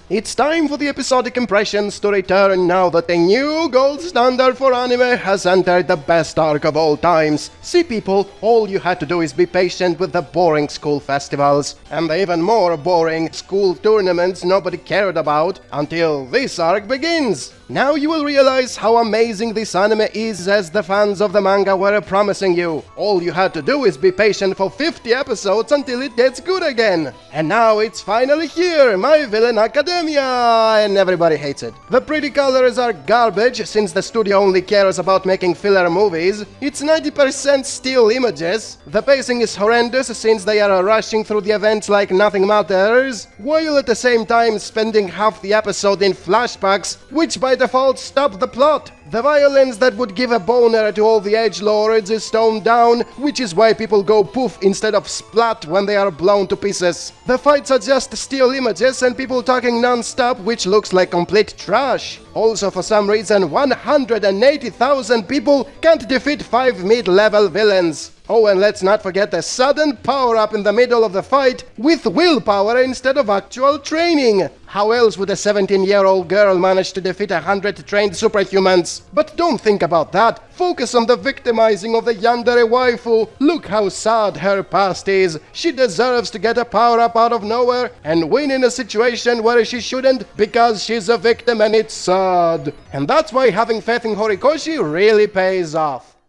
S8: It's time for the episodic impressions to return now that a new gold standard for anime has entered the best arc of all times. See people, all you had to do is be patient with the boring school festivals, and the even more boring school tournaments nobody cared about, until this arc begins. Now you will realize how amazing this anime is, as the fans of the manga were promising you. All you had to do is be patient for 50 episodes until it gets good again. And now it's finally here, My Villain Academia! And everybody hates it. The pretty colors are garbage, since the studio only cares about making filler movies. It's 90% still images. The pacing is horrendous, since they are rushing through the events like nothing matters, while at the same time spending half the episode in flashbacks, which by default stop the plot. The violence that would give a boner to all the edgelords is toned down, which is why people go poof instead of splat when they are blown to pieces. The fights are just still images and people talking non-stop, which looks like complete trash. Also, for some reason, 180,000 people can't defeat 5 mid-level villains. Oh, and let's not forget the sudden power-up in the middle of the fight with willpower instead of actual training. How else would a 17-year-old girl manage to defeat 100 trained superhumans? But don't think about that. Focus on the victimizing of the yandere waifu. Look how sad her past is. She deserves to get a power-up out of nowhere and win in a situation where she shouldn't, because she's a victim and it's sad. And that's why having faith in Horikoshi really pays off.